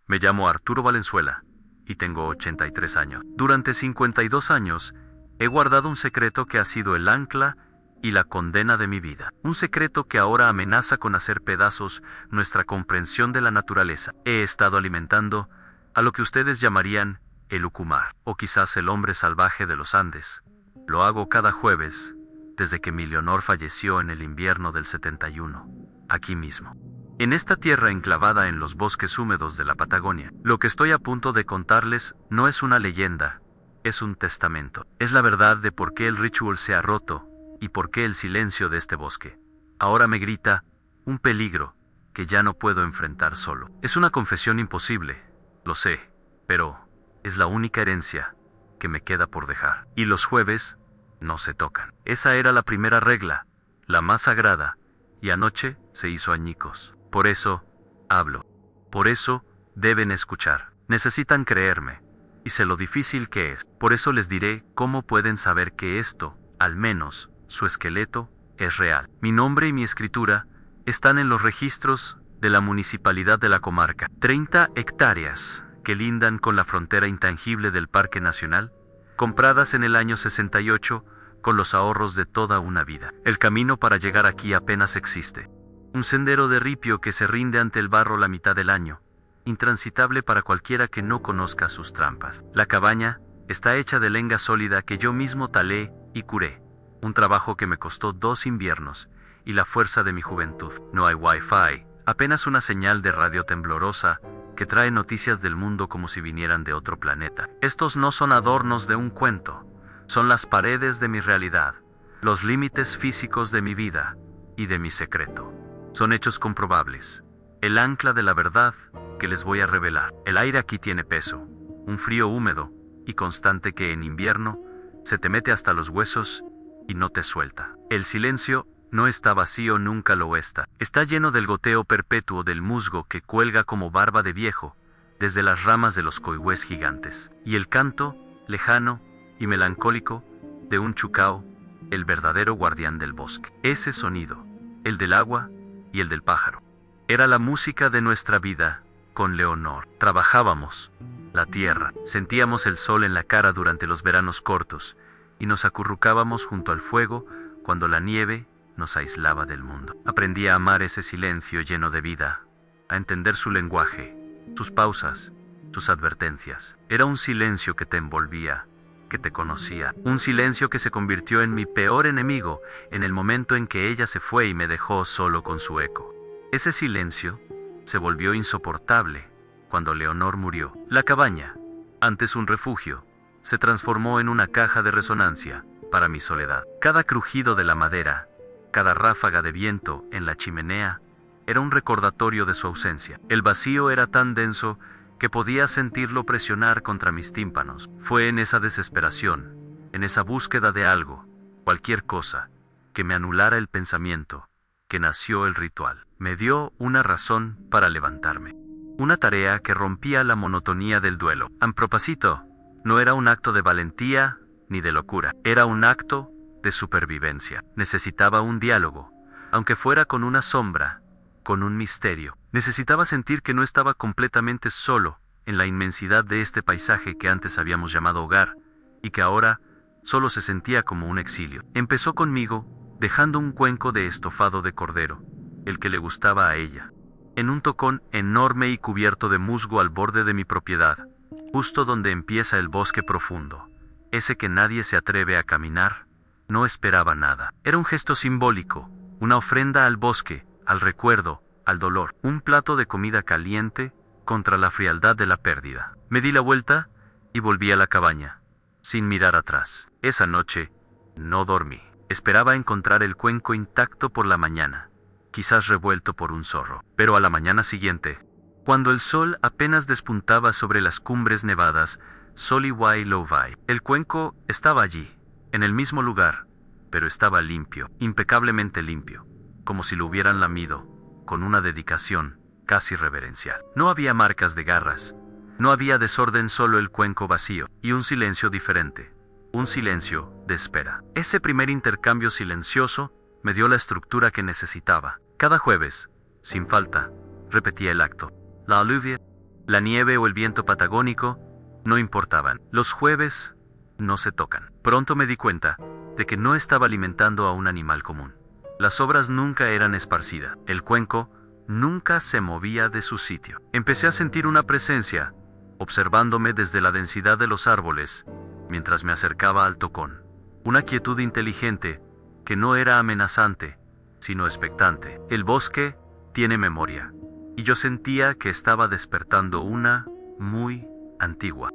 Me llamo Arturo Valenzuela y tengo 83 años. Durante 52 años he guardado un secreto que ha sido el ancla y la condena de mi vida. Un secreto que ahora amenaza con hacer pedazos nuestra comprensión de la naturaleza. He estado alimentando a lo que ustedes llamarían el ucumar, o quizás el hombre salvaje de los Andes. Lo hago cada jueves, desde que mi Leonor falleció en el invierno del 71, aquí mismo. En esta tierra enclavada en los bosques húmedos de la Patagonia, lo que estoy a punto de contarles no es una leyenda, es un testamento. Es la verdad de por qué el ritual se ha roto y por qué el silencio de este bosque ahora me grita un peligro que ya no puedo enfrentar solo. Es una confesión imposible, lo sé, pero es la única herencia que me queda por dejar. Y los jueves no se tocan. Esa era la primera regla, la más sagrada, y anoche se hizo añicos. Por eso hablo. Por eso deben escuchar. Necesitan creerme. Y sé lo difícil que es. Por eso les diré cómo pueden saber que esto, al menos, su esqueleto, es real. Mi nombre y mi escritura están en los registros de la municipalidad de la comarca. 30 hectáreas que lindan con la frontera intangible del Parque Nacional, compradas en el año 68 con los ahorros de toda una vida. El camino para llegar aquí apenas existe. Un sendero de ripio que se rinde ante el barro la mitad del año, intransitable para cualquiera que no conozca sus trampas. La cabaña está hecha de lenga sólida que yo mismo talé y curé, un trabajo que me costó 2 inviernos y la fuerza de mi juventud. No hay wifi, apenas una señal de radio temblorosa que trae noticias del mundo como si vinieran de otro planeta. Estos no son adornos de un cuento, son las paredes de mi realidad, los límites físicos de mi vida y de mi secreto. Son hechos comprobables, el ancla de la verdad que les voy a revelar. El aire aquí tiene peso, un frío húmedo y constante que en invierno se te mete hasta los huesos y no te suelta. El silencio no está vacío, nunca lo está. Está lleno del goteo perpetuo del musgo que cuelga como barba de viejo desde las ramas de los coigües gigantes. Y el canto, lejano y melancólico, de un chucao, el verdadero guardián del bosque. Ese sonido, el del agua y el del pájaro, era la música de nuestra vida con Leonor. Trabajábamos la tierra, sentíamos el sol en la cara durante los veranos cortos y nos acurrucábamos junto al fuego cuando la nieve nos aislaba del mundo. Aprendí a amar ese silencio lleno de vida, a entender su lenguaje, sus pausas, sus advertencias. Era un silencio que te envolvía, que te conocía. Un silencio que se convirtió en mi peor enemigo en el momento en que ella se fue y me dejó solo con su eco. Ese silencio se volvió insoportable cuando Leonor murió. La cabaña, antes un refugio, se transformó en una caja de resonancia para mi soledad. Cada crujido de la madera, cada ráfaga de viento en la chimenea, era un recordatorio de su ausencia. El vacío era tan denso que podía sentirlo presionar contra mis tímpanos. Fue en esa desesperación, en esa búsqueda de algo, cualquier cosa, que me anulara el pensamiento, que nació el ritual. Me dio una razón para levantarme. Una tarea que rompía la monotonía del duelo. A propósito, no era un acto de valentía ni de locura. Era un acto de supervivencia. Necesitaba un diálogo, aunque fuera con una sombra, con un misterio. Necesitaba sentir que no estaba completamente solo en la inmensidad de este paisaje que antes habíamos llamado hogar, y que ahora solo se sentía como un exilio. Empezó conmigo, dejando un cuenco de estofado de cordero, el que le gustaba a ella, en un tocón enorme y cubierto de musgo al borde de mi propiedad, justo donde empieza el bosque profundo, ese que nadie se atreve a caminar. No esperaba nada. Era un gesto simbólico, una ofrenda al bosque, al recuerdo, al dolor, un plato de comida caliente contra la frialdad de la pérdida. Me di la vuelta y volví a la cabaña, sin mirar atrás. Esa noche no dormí. Esperaba encontrar el cuenco intacto por la mañana, quizás revuelto por un zorro. Pero a la mañana siguiente, cuando el sol apenas despuntaba sobre las cumbres nevadas, Soliwai Lovai, el cuenco estaba allí, en el mismo lugar, pero estaba limpio, impecablemente limpio, como si lo hubieran lamido, con una dedicación casi reverencial. No había marcas de garras, no había desorden, solo el cuenco vacío, y un silencio diferente, un silencio de espera. Ese primer intercambio silencioso me dio la estructura que necesitaba. Cada jueves, sin falta, repetía el acto. La aluvia, La nieve o el viento patagónico no importaban. Los jueves no se tocan. Pronto me di cuenta de que no estaba alimentando a un animal común. Las sobras nunca eran esparcidas. El cuenco nunca se movía de su sitio. Empecé a sentir una presencia, observándome desde la densidad de los árboles, mientras me acercaba al tocón. Una quietud inteligente que no era amenazante, sino expectante. El bosque tiene memoria, y yo sentía que estaba despertando una muy antigua.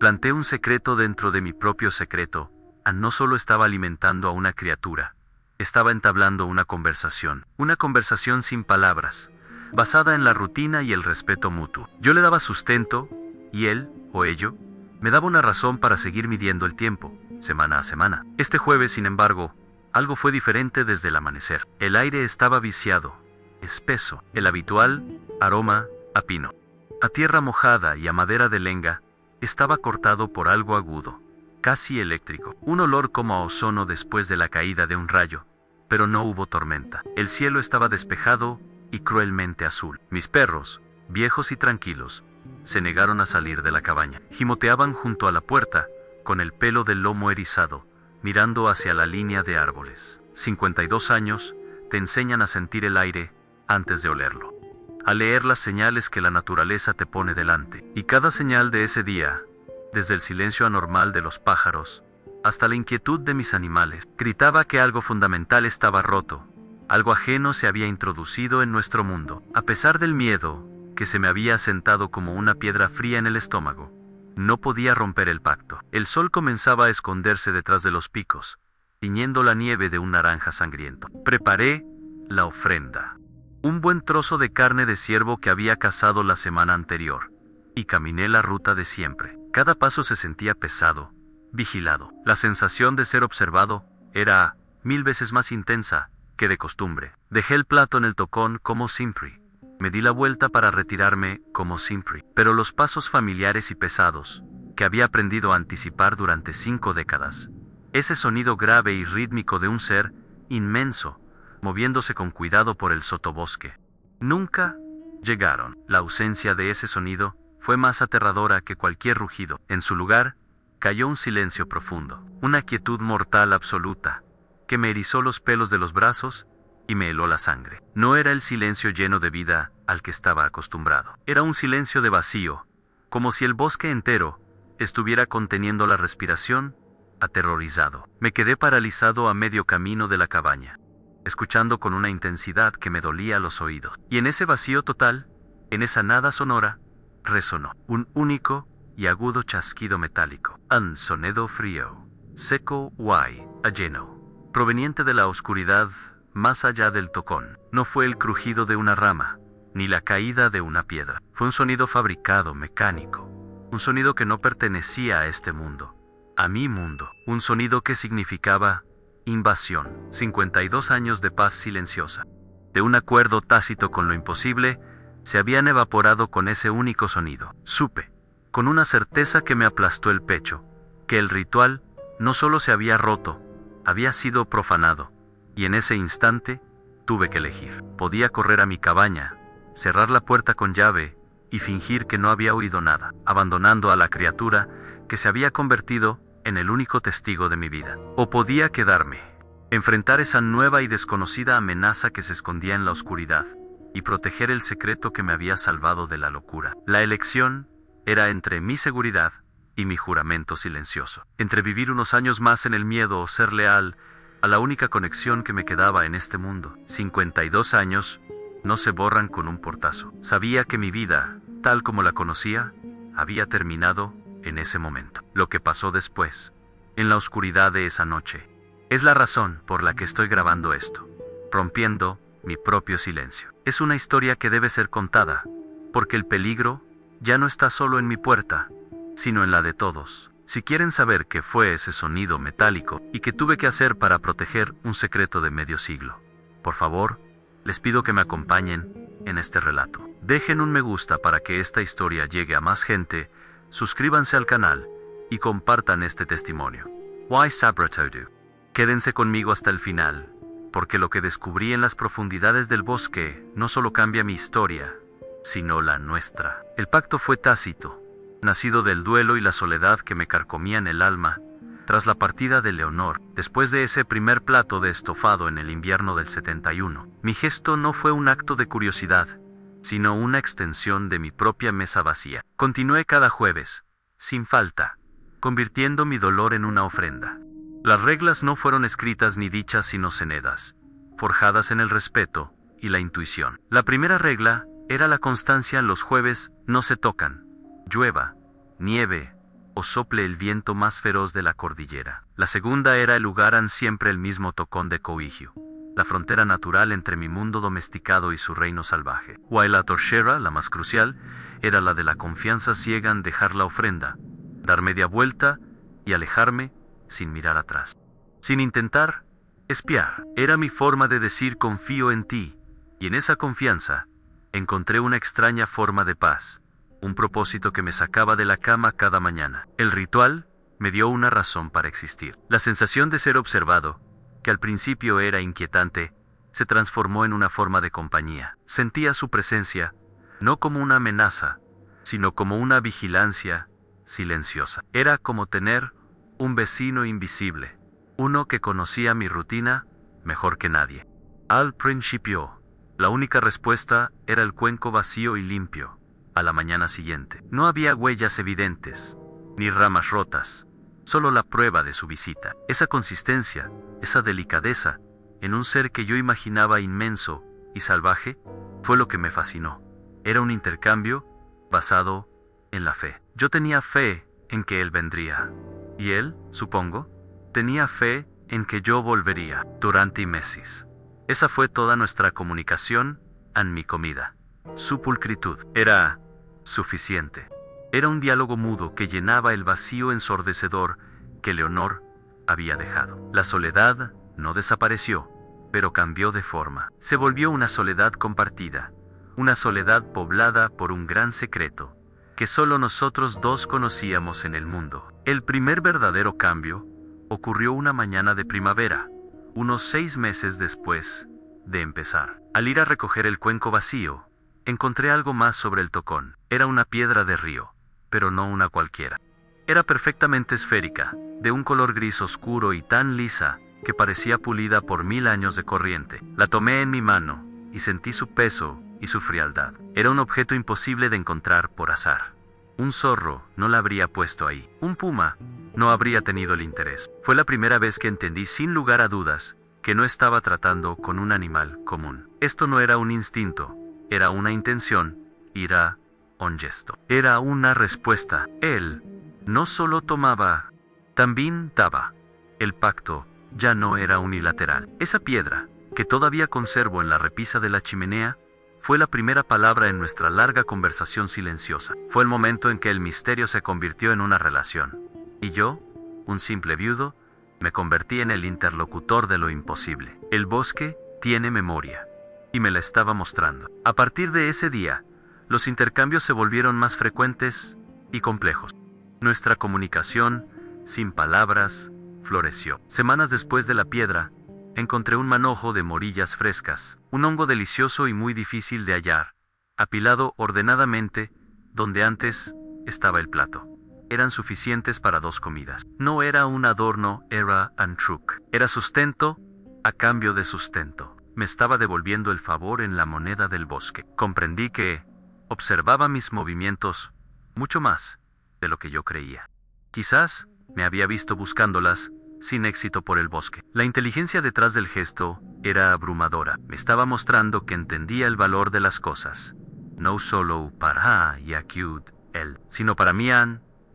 Planté un secreto dentro de mi propio secreto. No solo estaba alimentando a una criatura, estaba entablando una conversación sin palabras, basada en la rutina y el respeto mutuo. Yo le daba sustento, y él, o ello, me daba una razón para seguir midiendo el tiempo, semana a semana. Este jueves, sin embargo, algo fue diferente desde el amanecer. El aire estaba viciado, espeso, el habitual aroma a pino, a tierra mojada y a madera de lenga, estaba cortado por algo agudo, casi eléctrico, un olor como a ozono después de la caída de un rayo, pero no hubo tormenta. El cielo estaba despejado y cruelmente azul. Mis perros, viejos y tranquilos, se negaron a salir de la cabaña. Gimoteaban junto a la puerta, con el pelo del lomo erizado, mirando hacia la línea de árboles. 52 años te enseñan a sentir el aire antes de olerlo, a leer las señales que la naturaleza te pone delante. Y cada señal de ese día, desde el silencio anormal de los pájaros hasta la inquietud de mis animales, gritaba que algo fundamental estaba roto, algo ajeno se había introducido en nuestro mundo. A pesar del miedo que se me había asentado como una piedra fría en el estómago, no podía romper el pacto. El sol comenzaba a esconderse detrás de los picos, tiñendo la nieve de un naranja sangriento. Preparé la ofrenda, un buen trozo de carne de ciervo que había cazado la semana anterior, y caminé la ruta de siempre. Cada paso se sentía pesado, vigilado. La sensación de ser observado era 1000 veces más intensa que de costumbre. Dejé el plato en el tocón como siempre. Me di la vuelta para retirarme como siempre. Pero los pasos familiares y pesados, que había aprendido a anticipar durante 5 décadas, ese sonido grave y rítmico de un ser inmenso, moviéndose con cuidado por el sotobosque, nunca llegaron. La ausencia de ese sonido fue más aterradora que cualquier rugido. En su lugar, cayó un silencio profundo, una quietud mortal absoluta, que me erizó los pelos de los brazos y me heló la sangre. No era el silencio lleno de vida al que estaba acostumbrado. Era un silencio de vacío, como si el bosque entero estuviera conteniendo la respiración, aterrorizado. Me quedé paralizado a medio camino de la cabaña, escuchando con una intensidad que me dolía los oídos. Y en ese vacío total, en esa nada sonora, resonó un único y agudo chasquido metálico. Un sonido frío, seco y lleno, proveniente de la oscuridad más allá del tocón. No fue el crujido de una rama, ni la caída de una piedra. Fue un sonido fabricado, mecánico. Un sonido que no pertenecía a este mundo, a mi mundo. Un sonido que significaba invasión. 52 años de paz silenciosa, de un acuerdo tácito con lo imposible, se habían evaporado con ese único sonido. Supe, con una certeza que me aplastó el pecho, que el ritual no solo se había roto, había sido profanado, y en ese instante tuve que elegir. Podía correr a mi cabaña, cerrar la puerta con llave y fingir que no había oído nada, abandonando a la criatura que se había convertido en el único testigo de mi vida. O podía quedarme, enfrentar esa nueva y desconocida amenaza que se escondía en la oscuridad, y proteger el secreto que me había salvado de la locura. La elección era entre mi seguridad y mi juramento silencioso, entre vivir unos años más en el miedo o ser leal a la única conexión que me quedaba en este mundo. 52 años no se borran con un portazo. Sabía que mi vida, tal como la conocía, había terminado en ese momento. Lo que pasó después, en la oscuridad de esa noche, es la razón por la que estoy grabando esto, rompiendo mi propio silencio. Es una historia que debe ser contada, porque el peligro ya no está solo en mi puerta, sino en la de todos. Si quieren saber qué fue ese sonido metálico y qué tuve que hacer para proteger un secreto de medio siglo, por favor, les pido que me acompañen en este relato. Dejen un me gusta para que esta historia llegue a más gente, suscríbanse al canal y compartan este testimonio. Why Sabratodu. Quédense conmigo hasta el final, porque lo que descubrí en las profundidades del bosque no solo cambia mi historia, sino la nuestra. El pacto fue tácito, nacido del duelo y la soledad que me carcomían el alma tras la partida de Leonor, después de ese primer plato de estofado en el invierno del 71. Mi gesto no fue un acto de curiosidad, sino una extensión de mi propia mesa vacía. Continué cada jueves, sin falta, convirtiendo mi dolor en una ofrenda. Las reglas no fueron escritas ni dichas sino cenedas, forjadas en el respeto y la intuición. La primera regla era la constancia. Los jueves no se tocan, llueva, nieve o sople el viento más feroz de la cordillera. La segunda era el lugar siempre el mismo tocón de coigio, la frontera natural entre mi mundo domesticado y su reino salvaje. While la tercera, la más crucial, era la de la confianza ciega en dejar la ofrenda, dar media vuelta y alejarme sin mirar atrás. Sin intentar espiar. Era mi forma de decir confío en ti, y en esa confianza encontré una extraña forma de paz, un propósito que me sacaba de la cama cada mañana. El ritual me dio una razón para existir. La sensación de ser observado, que al principio era inquietante, se transformó en una forma de compañía. Sentía su presencia, no como una amenaza, sino como una vigilancia silenciosa. Era como tener un vecino invisible, uno que conocía mi rutina mejor que nadie. Al principio, la única respuesta era el cuenco vacío y limpio. A la mañana siguiente, no había huellas evidentes, ni ramas rotas, solo la prueba de su visita. Esa consistencia, esa delicadeza, en un ser que yo imaginaba inmenso y salvaje, fue lo que me fascinó. Era un intercambio basado en la fe. Yo tenía fe en que él vendría, y él, supongo, tenía fe en que yo volvería. Durante meses. Esa fue toda nuestra comunicación en mi comida. Su pulcritud era suficiente. Era un diálogo mudo que llenaba el vacío ensordecedor que Leonor había dejado. La soledad no desapareció, pero cambió de forma. Se volvió una soledad compartida, una soledad poblada por un gran secreto que solo nosotros dos conocíamos en el mundo. El primer verdadero cambio ocurrió una mañana de primavera, unos 6 meses después de empezar. Al ir a recoger el cuenco vacío, encontré algo más sobre el tocón. Era una piedra de río, pero no una cualquiera. Era perfectamente esférica, de un color gris oscuro y tan lisa que parecía pulida por 1000 años de corriente. La tomé en mi mano y sentí su peso y su frialdad. Era un objeto imposible de encontrar por azar. Un zorro no la habría puesto ahí. Un puma no habría tenido el interés. Fue la primera vez que entendí sin lugar a dudas que no estaba tratando con un animal común. Esto no era un instinto, era una intención, era un gesto. Era una respuesta. Él no solo tomaba, también daba. El pacto ya no era unilateral. Esa piedra, que todavía conservo en la repisa de la chimenea, fue la primera palabra en nuestra larga conversación silenciosa. Fue el momento en que el misterio se convirtió en una relación. Y yo, un simple viudo, me convertí en el interlocutor de lo imposible. El bosque tiene memoria, y me la estaba mostrando. A partir de ese día, los intercambios se volvieron más frecuentes y complejos. Nuestra comunicación, sin palabras, floreció. Semanas después de la piedra, encontré un manojo de morillas frescas, un hongo delicioso y muy difícil de hallar, apilado ordenadamente donde antes estaba el plato. Eran suficientes para 2 comidas. No era un adorno, era un truc. Era sustento a cambio de sustento. Me estaba devolviendo el favor en la moneda del bosque. Comprendí que observaba mis movimientos mucho más de lo que yo creía. Quizás me había visto buscándolas sin éxito por el bosque. La inteligencia detrás del gesto era abrumadora. Me estaba mostrando que entendía el valor de las cosas. No solo para Yakud, él, sino para mí.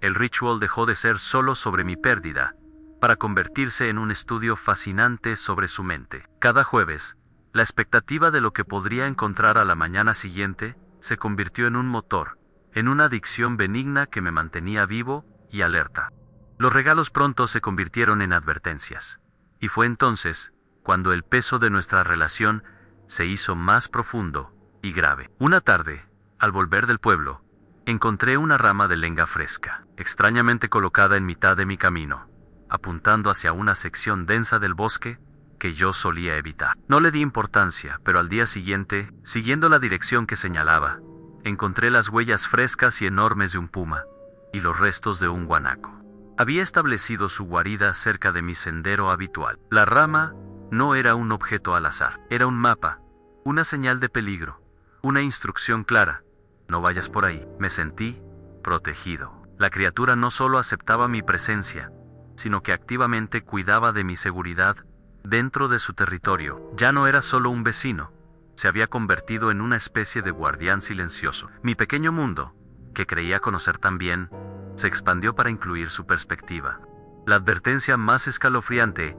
El ritual dejó de ser solo sobre mi pérdida, para convertirse en un estudio fascinante sobre su mente. Cada jueves, la expectativa de lo que podría encontrar a la mañana siguiente se convirtió en un motor, en una adicción benigna que me mantenía vivo y alerta. Los regalos pronto se convirtieron en advertencias, y fue entonces cuando el peso de nuestra relación se hizo más profundo y grave. Una tarde, al volver del pueblo, encontré una rama de lenga fresca, extrañamente colocada en mitad de mi camino, apuntando hacia una sección densa del bosque que yo solía evitar. No le di importancia, pero al día siguiente, siguiendo la dirección que señalaba, encontré las huellas frescas y enormes de un puma, y los restos de un guanaco. Había establecido su guarida cerca de mi sendero habitual. La rama no era un objeto al azar, era un mapa, una señal de peligro, una instrucción clara. No vayas por ahí. Me sentí protegido. La criatura no solo aceptaba mi presencia, sino que activamente cuidaba de mi seguridad dentro de su territorio. Ya no era solo un vecino, se había convertido en una especie de guardián silencioso. Mi pequeño mundo, que creía conocer tan bien, se expandió para incluir su perspectiva. La advertencia más escalofriante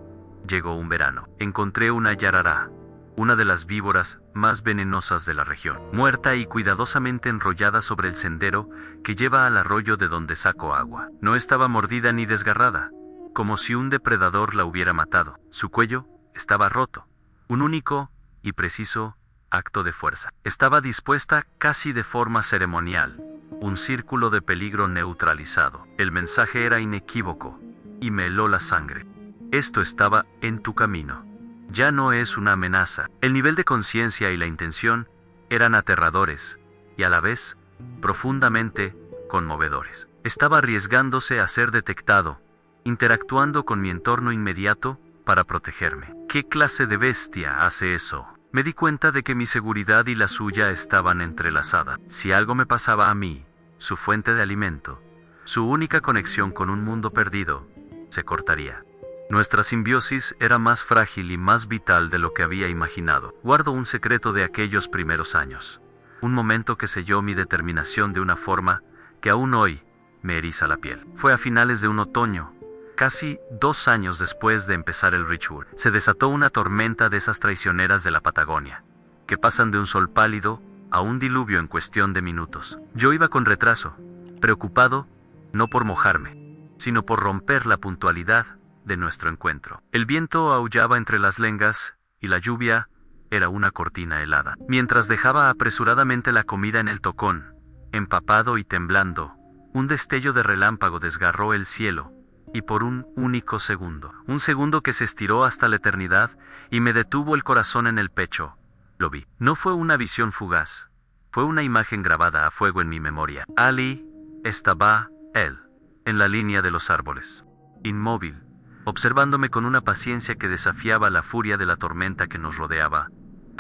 llegó un verano. Encontré una yarará, una de las víboras más venenosas de la región, muerta y cuidadosamente enrollada sobre el sendero que lleva al arroyo de donde saco agua. No estaba mordida ni desgarrada, como si un depredador la hubiera matado. Su cuello estaba roto, un único y preciso acto de fuerza. Estaba dispuesta casi de forma ceremonial, un círculo de peligro neutralizado. El mensaje era inequívoco y me heló la sangre. Esto estaba en tu camino. Ya no es una amenaza. El nivel de conciencia y la intención eran aterradores y a la vez profundamente conmovedores. Estaba arriesgándose a ser detectado, interactuando con mi entorno inmediato para protegerme. ¿Qué clase de bestia hace eso? Me di cuenta de que mi seguridad y la suya estaban entrelazadas. Si algo me pasaba a mí, su fuente de alimento, su única conexión con un mundo perdido, se cortaría. Nuestra simbiosis era más frágil y más vital de lo que había imaginado. Guardo un secreto de aquellos primeros años. Un momento que selló mi determinación de una forma que aún hoy me eriza la piel. Fue a finales de un otoño, casi 2 años después de empezar el ritual. Se desató una tormenta de esas traicioneras de la Patagonia, que pasan de un sol pálido a un diluvio en cuestión de minutos. Yo iba con retraso, preocupado, no por mojarme, sino por romper la puntualidad de nuestro encuentro. El viento aullaba entre las lengas y la lluvia era una cortina helada. Mientras dejaba apresuradamente la comida en el tocón, empapado y temblando, un destello de relámpago desgarró el cielo, y por un único segundo, un segundo que se estiró hasta la eternidad y me detuvo el corazón en el pecho, lo vi. No fue una visión fugaz, fue una imagen grabada a fuego en mi memoria. Ali estaba, en la línea de los árboles, inmóvil, observándome con una paciencia que desafiaba la furia de la tormenta que nos rodeaba.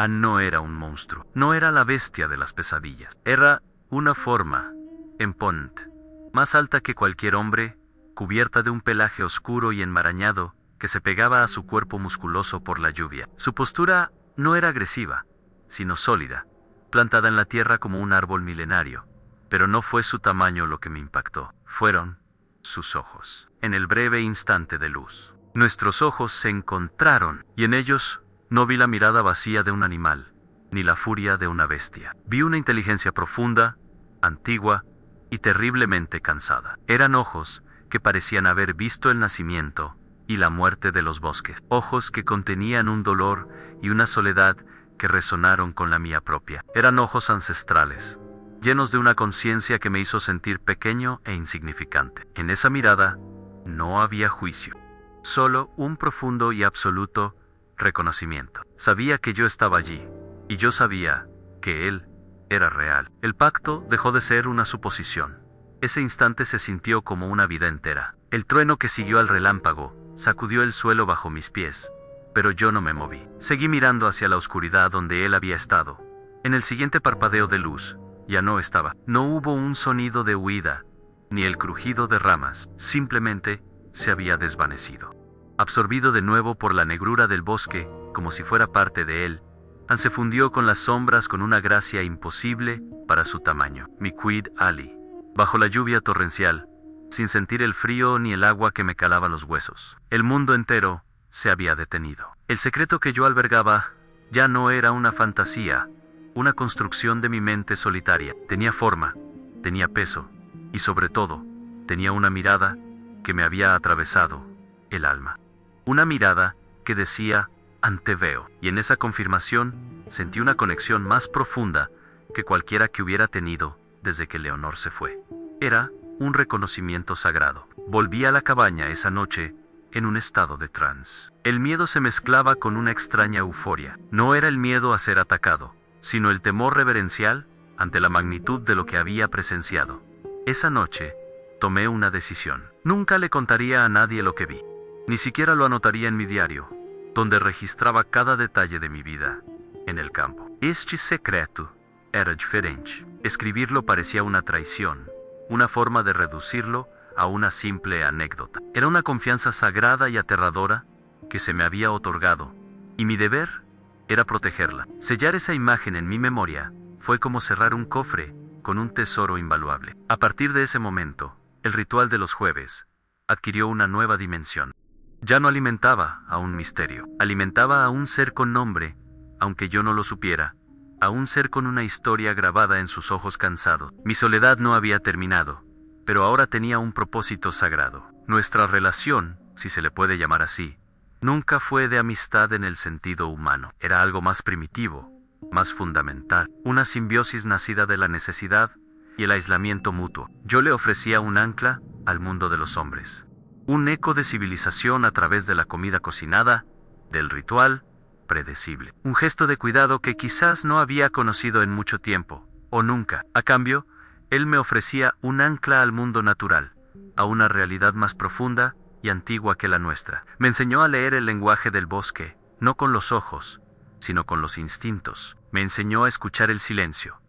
No era un monstruo, no era la bestia de las pesadillas, era una forma, imponente, más alta que cualquier hombre, cubierta de un pelaje oscuro y enmarañado que se pegaba a su cuerpo musculoso por la lluvia. Su postura no era agresiva, sino sólida, plantada en la tierra como un árbol milenario. Pero no fue su tamaño lo que me impactó, fueron sus ojos. En el breve instante de luz, nuestros ojos se encontraron, y en ellos no vi la mirada vacía de un animal, ni la furia de una bestia. Vi una inteligencia profunda, antigua y terriblemente cansada. Eran ojos que parecían haber visto el nacimiento y la muerte de los bosques. Ojos que contenían un dolor y una soledad que resonaron con la mía propia. Eran ojos ancestrales, llenos de una conciencia que me hizo sentir pequeño e insignificante. En esa mirada no había juicio, solo un profundo y absoluto reconocimiento. Sabía que yo estaba allí, y yo sabía que él era real. El pacto dejó de ser una suposición. Ese instante se sintió como una vida entera. El trueno que siguió al relámpago sacudió el suelo bajo mis pies, pero yo no me moví. Seguí mirando hacia la oscuridad donde él había estado. En el siguiente parpadeo de luz, ya no estaba. No hubo un sonido de huida, ni el crujido de ramas. Simplemente se había desvanecido. Absorbido de nuevo por la negrura del bosque, como si fuera parte de él, se fundió con las sombras con una gracia imposible para su tamaño. Mi Quid Ali. Bajo la lluvia torrencial, sin sentir el frío ni el agua que me calaba los huesos. El mundo entero se había detenido. El secreto que yo albergaba ya no era una fantasía, una construcción de mi mente solitaria. Tenía forma, tenía peso, y sobre todo, tenía una mirada que me había atravesado el alma. Una mirada que decía, anteveo. Y en esa confirmación, sentí una conexión más profunda que cualquiera que hubiera tenido desde que Leonor se fue. Era un reconocimiento sagrado. Volví a la cabaña esa noche en un estado de trance. El miedo se mezclaba con una extraña euforia. No era el miedo a ser atacado, sino el temor reverencial ante la magnitud de lo que había presenciado. Esa noche, tomé una decisión. Nunca le contaría a nadie lo que vi. Ni siquiera lo anotaría en mi diario, donde registraba cada detalle de mi vida en el campo. Este secreto era diferente. Escribirlo parecía una traición, una forma de reducirlo a una simple anécdota. Era una confianza sagrada y aterradora que se me había otorgado, y mi deber era protegerla. Sellar esa imagen en mi memoria fue como cerrar un cofre con un tesoro invaluable. A partir de ese momento, el ritual de los jueves adquirió una nueva dimensión. Ya no alimentaba a un misterio, alimentaba a un ser con nombre, aunque yo no lo supiera, a un ser con una historia grabada en sus ojos cansados. Mi soledad no había terminado, pero ahora tenía un propósito sagrado. Nuestra relación, si se le puede llamar así, nunca fue de amistad en el sentido humano. Era algo más primitivo, más fundamental, una simbiosis nacida de la necesidad y el aislamiento mutuo. Yo le ofrecía un ancla al mundo de los hombres, un eco de civilización a través de la comida cocinada, del ritual predecible, un gesto de cuidado que quizás no había conocido en mucho tiempo, o nunca. A cambio, él me ofrecía un ancla al mundo natural, a una realidad más profunda y antigua que la nuestra. Me enseñó a leer el lenguaje del bosque, no con los ojos, sino con los instintos. Me enseñó a escuchar el silencio,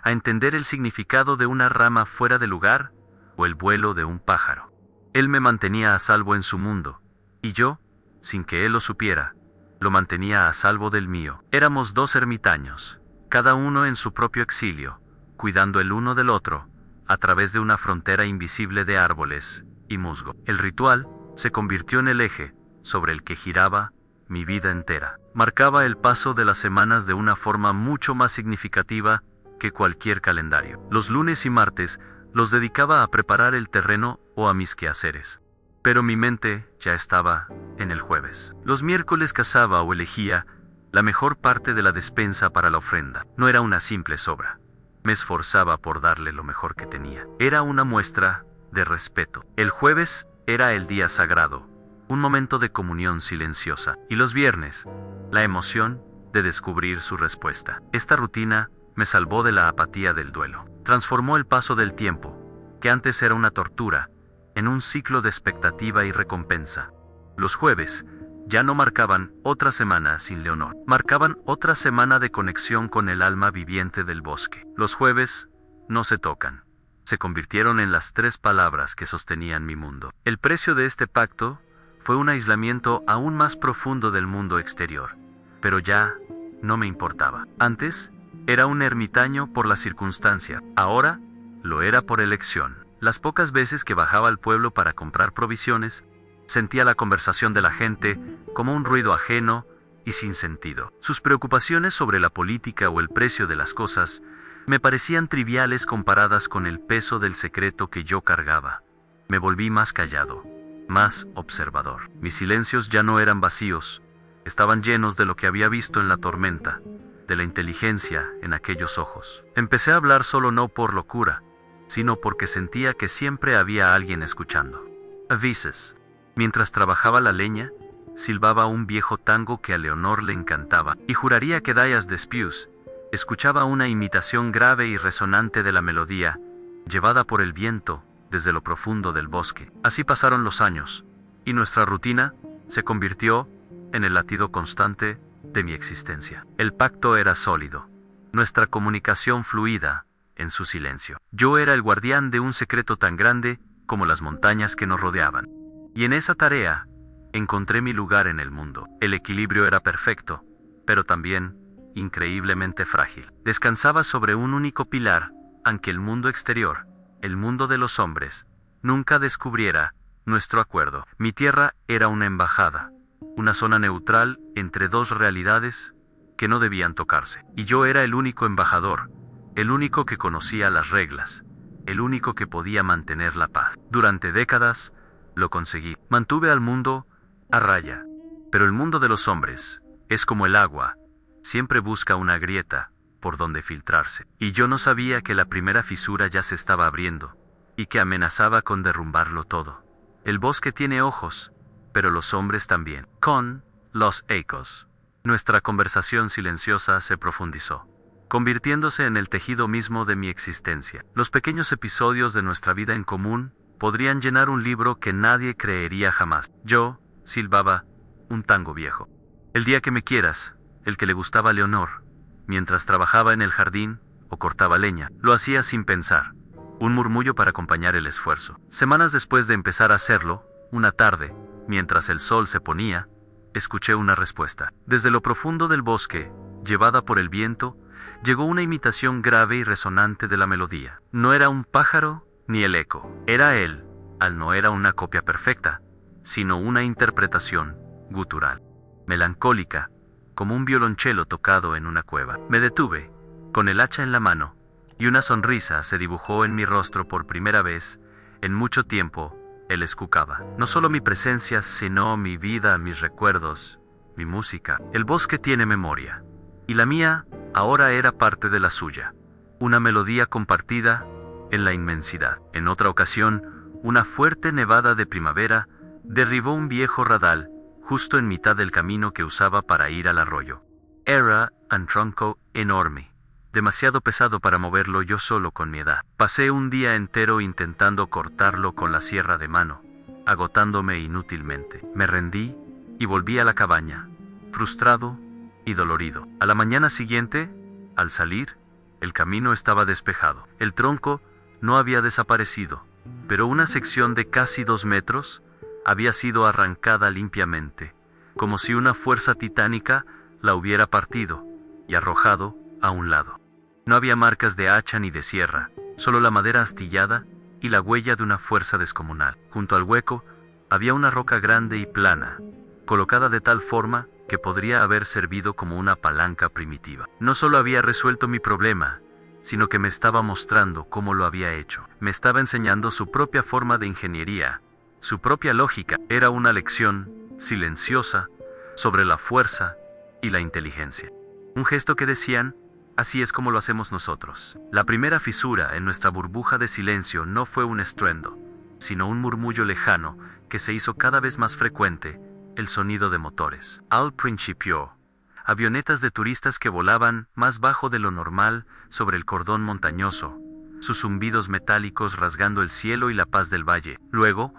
a entender el significado de una rama fuera de lugar o el vuelo de un pájaro. Él me mantenía a salvo en su mundo, y yo, sin que él lo supiera, lo mantenía a salvo del mío. Éramos dos ermitaños, cada uno en su propio exilio, cuidando el uno del otro, a través de una frontera invisible de árboles y musgo. El ritual se convirtió en el eje sobre el que giraba mi vida entera. Marcaba el paso de las semanas de una forma mucho más significativa que cualquier calendario. Los lunes y martes los dedicaba a preparar el terreno o a mis quehaceres, pero mi mente ya estaba en el jueves. Los miércoles cazaba o elegía la mejor parte de la despensa para la ofrenda. No era una simple sobra. Me esforzaba por darle lo mejor que tenía. Era una muestra de respeto. El jueves era el día sagrado, un momento de comunión silenciosa. Y los viernes, la emoción de descubrir su respuesta. Esta rutina me salvó de la apatía del duelo. Transformó el paso del tiempo, que antes era una tortura, en un ciclo de expectativa y recompensa. Los jueves ya no marcaban otra semana sin Leonor. Marcaban otra semana de conexión con el alma viviente del bosque. Los jueves no se tocan. Se convirtieron en las 3 palabras que sostenían mi mundo. El precio de este pacto fue un aislamiento aún más profundo del mundo exterior. Pero ya no me importaba. Antes era un ermitaño por la circunstancia. Ahora lo era por elección. Las pocas veces que bajaba al pueblo para comprar provisiones, sentía la conversación de la gente como un ruido ajeno y sin sentido. Sus preocupaciones sobre la política o el precio de las cosas me parecían triviales comparadas con el peso del secreto que yo cargaba. Me volví más callado, más observador. Mis silencios ya no eran vacíos, estaban llenos de lo que había visto en la tormenta, de la inteligencia en aquellos ojos. Empecé a hablar solo no por locura, sino porque sentía que siempre había alguien escuchando. A veces, mientras trabajaba la leña, silbaba un viejo tango que a Leonor le encantaba, y juraría que Díaz Despius escuchaba una imitación grave y resonante de la melodía, llevada por el viento desde lo profundo del bosque. Así pasaron los años, y nuestra rutina se convirtió en el latido constante de mi existencia. El pacto era sólido, nuestra comunicación fluida en su silencio. Yo era el guardián de un secreto tan grande como las montañas que nos rodeaban. Y en esa tarea, encontré mi lugar en el mundo. El equilibrio era perfecto, pero también increíblemente frágil. Descansaba sobre un único pilar, aunque el mundo exterior, el mundo de los hombres, nunca descubriera nuestro acuerdo. Mi tierra era una embajada, una zona neutral entre 2 realidades que no debían tocarse. Y yo era el único embajador, el único que conocía las reglas, el único que podía mantener la paz. Durante décadas, lo conseguí. Mantuve al mundo a raya. Pero el mundo de los hombres es como el agua, siempre busca una grieta por donde filtrarse. Y yo no sabía que la primera fisura ya se estaba abriendo, y que amenazaba con derrumbarlo todo. El bosque tiene ojos, pero los hombres también. Con los ecos, nuestra conversación silenciosa se profundizó. convirtiéndose en el tejido mismo de mi existencia. Los pequeños episodios de nuestra vida en común podrían llenar un libro que nadie creería jamás. Yo silbaba un tango viejo. El día que me quieras, el que le gustaba a Leonor, mientras trabajaba en el jardín o cortaba leña. Lo hacía sin pensar, un murmullo para acompañar el esfuerzo. Semanas después de empezar a hacerlo, una tarde, mientras el sol se ponía, escuché una respuesta. Desde lo profundo del bosque, llevada por el viento, llegó una imitación grave y resonante de la melodía. No era un pájaro ni el eco. Era él, no era una copia perfecta, sino una interpretación gutural, melancólica, como un violonchelo tocado en una cueva. Me detuve, con el hacha en la mano, y una sonrisa se dibujó en mi rostro por primera vez en mucho tiempo. Él escuchaba. No solo mi presencia, sino mi vida, mis recuerdos, mi música. El bosque tiene memoria, y la mía ahora era parte de la suya. Una melodía compartida en la inmensidad. En otra ocasión, una fuerte nevada de primavera derribó un viejo radal justo en mitad del camino que usaba para ir al arroyo. Era un tronco enorme, demasiado pesado para moverlo yo solo con mi edad. Pasé un día entero intentando cortarlo con la sierra de mano, agotándome inútilmente. Me rendí y volví a la cabaña, frustrado y dolorido. A la mañana siguiente, al salir, el camino estaba despejado. El tronco no había desaparecido, pero una sección de casi 2 metros había sido arrancada limpiamente, como si una fuerza titánica la hubiera partido y arrojado a un lado. No había marcas de hacha ni de sierra, solo la madera astillada y la huella de una fuerza descomunal. Junto al hueco había una roca grande y plana, colocada de tal forma que podría haber servido como una palanca primitiva. No solo había resuelto mi problema, sino que me estaba mostrando cómo lo había hecho. Me estaba enseñando su propia forma de ingeniería, su propia lógica. Era una lección silenciosa sobre la fuerza y la inteligencia. Un gesto que decían: así es como lo hacemos nosotros. La primera fisura en nuestra burbuja de silencio no fue un estruendo, sino un murmullo lejano que se hizo cada vez más frecuente, el sonido de motores. Al principio, avionetas de turistas que volaban más bajo de lo normal sobre el cordón montañoso, sus zumbidos metálicos rasgando el cielo y la paz del valle. Luego,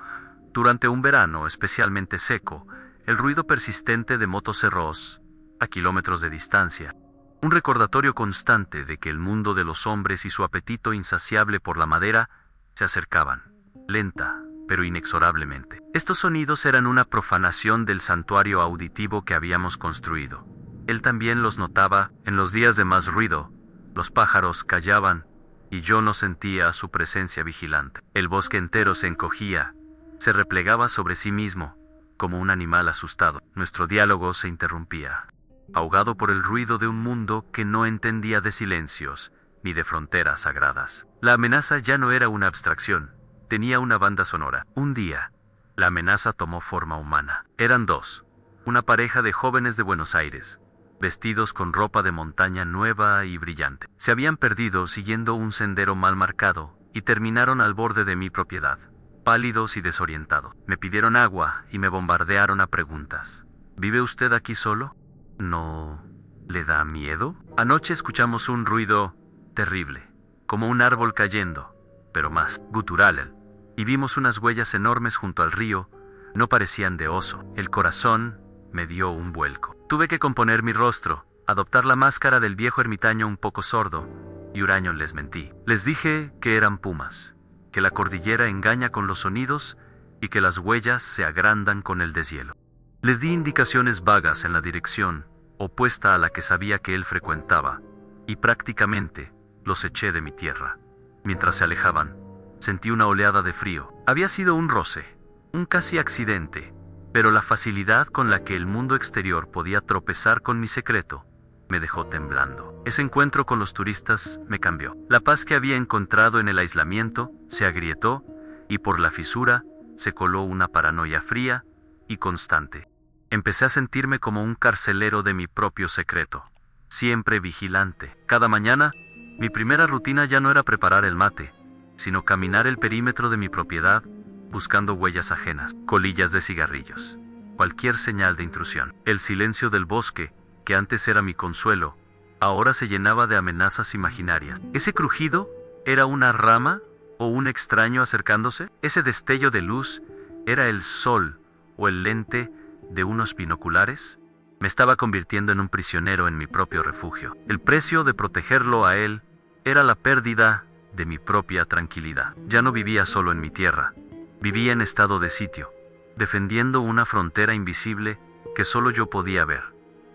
durante un verano especialmente seco, el ruido persistente de motocerros a kilómetros de distancia. Un recordatorio constante de que el mundo de los hombres y su apetito insaciable por la madera se acercaban, lenta, pero inexorablemente. Estos sonidos eran una profanación del santuario auditivo que habíamos construido. Él también los notaba. En los días de más ruido, los pájaros callaban, y yo no sentía su presencia vigilante. El bosque entero se encogía, se replegaba sobre sí mismo, como un animal asustado. Nuestro diálogo se interrumpía, ahogado por el ruido de un mundo que no entendía de silencios ni de fronteras sagradas. La amenaza ya no era una abstracción, tenía una banda sonora. Un día, la amenaza tomó forma humana. Eran dos, una pareja de jóvenes de Buenos Aires, vestidos con ropa de montaña nueva y brillante. Se habían perdido siguiendo un sendero mal marcado y terminaron al borde de mi propiedad, pálidos y desorientados. Me pidieron agua y me bombardearon a preguntas. ¿Vive usted aquí solo? ¿No le da miedo? Anoche escuchamos un ruido terrible, como un árbol cayendo, pero más gutural, y vimos unas huellas enormes junto al río. No parecían de oso. El corazón me dio un vuelco. Tuve que componer mi rostro, adoptar la máscara del viejo ermitaño un poco sordo, y huraño les mentí. Les dije que eran pumas, que la cordillera engaña con los sonidos y que las huellas se agrandan con el deshielo. Les di indicaciones vagas en la dirección opuesta a la que sabía que él frecuentaba, y prácticamente los eché de mi tierra. Mientras se alejaban, sentí una oleada de frío. Había sido un roce, un casi accidente, pero la facilidad con la que el mundo exterior podía tropezar con mi secreto me dejó temblando. Ese encuentro con los turistas me cambió. La paz que había encontrado en el aislamiento se agrietó, y por la fisura se coló una paranoia fría y constante. Empecé a sentirme como un carcelero de mi propio secreto, siempre vigilante. Cada mañana, mi primera rutina ya no era preparar el mate, sino caminar el perímetro de mi propiedad, buscando huellas ajenas, colillas de cigarrillos, cualquier señal de intrusión. El silencio del bosque, que antes era mi consuelo, ahora se llenaba de amenazas imaginarias. ¿Ese crujido era una rama o un extraño acercándose? ¿Ese destello de luz era el sol o el lente de unos binoculares? Me estaba convirtiendo en un prisionero en mi propio refugio. El precio de protegerlo a él era la pérdida de mi propia tranquilidad. Ya no vivía solo en mi tierra, vivía en estado de sitio, defendiendo una frontera invisible que solo yo podía ver.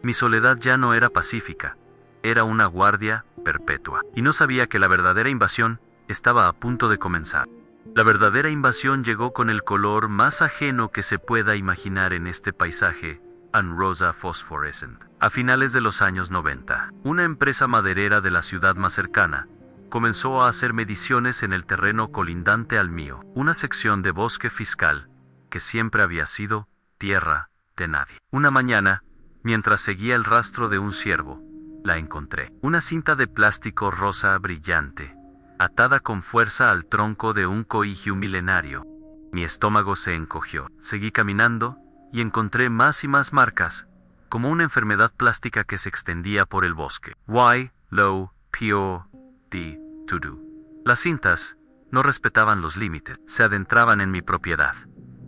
Mi soledad ya no era pacífica, era una guardia perpetua. Y no sabía que la verdadera invasión estaba a punto de comenzar. La verdadera invasión llegó con el color más ajeno que se pueda imaginar en este paisaje, an rosa phosphorescent. A finales de los años 90, una empresa maderera de la ciudad más cercana comenzó a hacer mediciones en el terreno colindante al mío, una sección de bosque fiscal que siempre había sido tierra de nadie. Una mañana, mientras seguía el rastro de un ciervo, la encontré. Una cinta de plástico rosa brillante, atada con fuerza al tronco de un coigüe milenario. Mi estómago se encogió. Seguí caminando y encontré más y más marcas, como una enfermedad plástica que se extendía por el bosque. Y, low, po, d, to do. Las cintas no respetaban los límites, se adentraban en mi propiedad,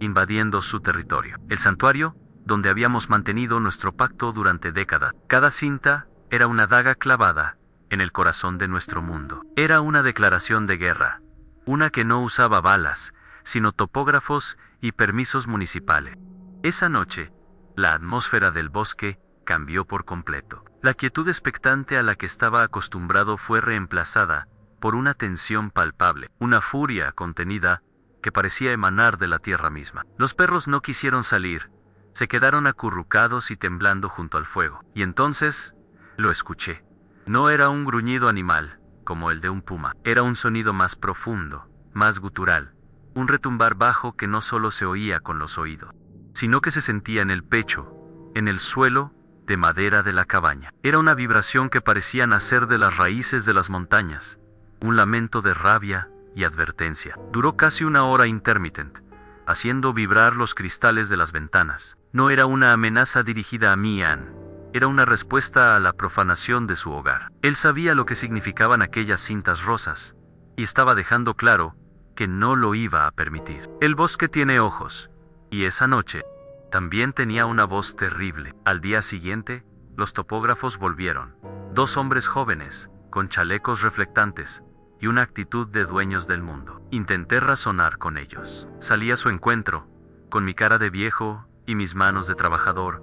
invadiendo su territorio. El santuario, donde habíamos mantenido nuestro pacto durante décadas. Cada cinta era una daga clavada en el corazón de nuestro mundo. Era una declaración de guerra, una que no usaba balas, sino topógrafos y permisos municipales. Esa noche, la atmósfera del bosque cambió por completo. La quietud expectante a la que estaba acostumbrado fue reemplazada por una tensión palpable, una furia contenida que parecía emanar de la tierra misma. Los perros no quisieron salir, se quedaron acurrucados y temblando junto al fuego. Y entonces, lo escuché. No era un gruñido animal, como el de un puma. Era un sonido más profundo, más gutural. Un retumbar bajo que no solo se oía con los oídos, sino que se sentía en el pecho, en el suelo de madera de la cabaña. Era una vibración que parecía nacer de las raíces de las montañas. Un lamento de rabia y advertencia. Duró casi una hora intermitente, haciendo vibrar los cristales de las ventanas. No era una amenaza dirigida a mí, Anne. Era una respuesta a la profanación de su hogar. Él sabía lo que significaban aquellas cintas rosas, y estaba dejando claro que no lo iba a permitir. El bosque tiene ojos, y esa noche también tenía una voz terrible. Al día siguiente, los topógrafos volvieron. 2 hombres jóvenes, con chalecos reflectantes, y una actitud de dueños del mundo. Intenté razonar con ellos. Salí a su encuentro, con mi cara de viejo y mis manos de trabajador,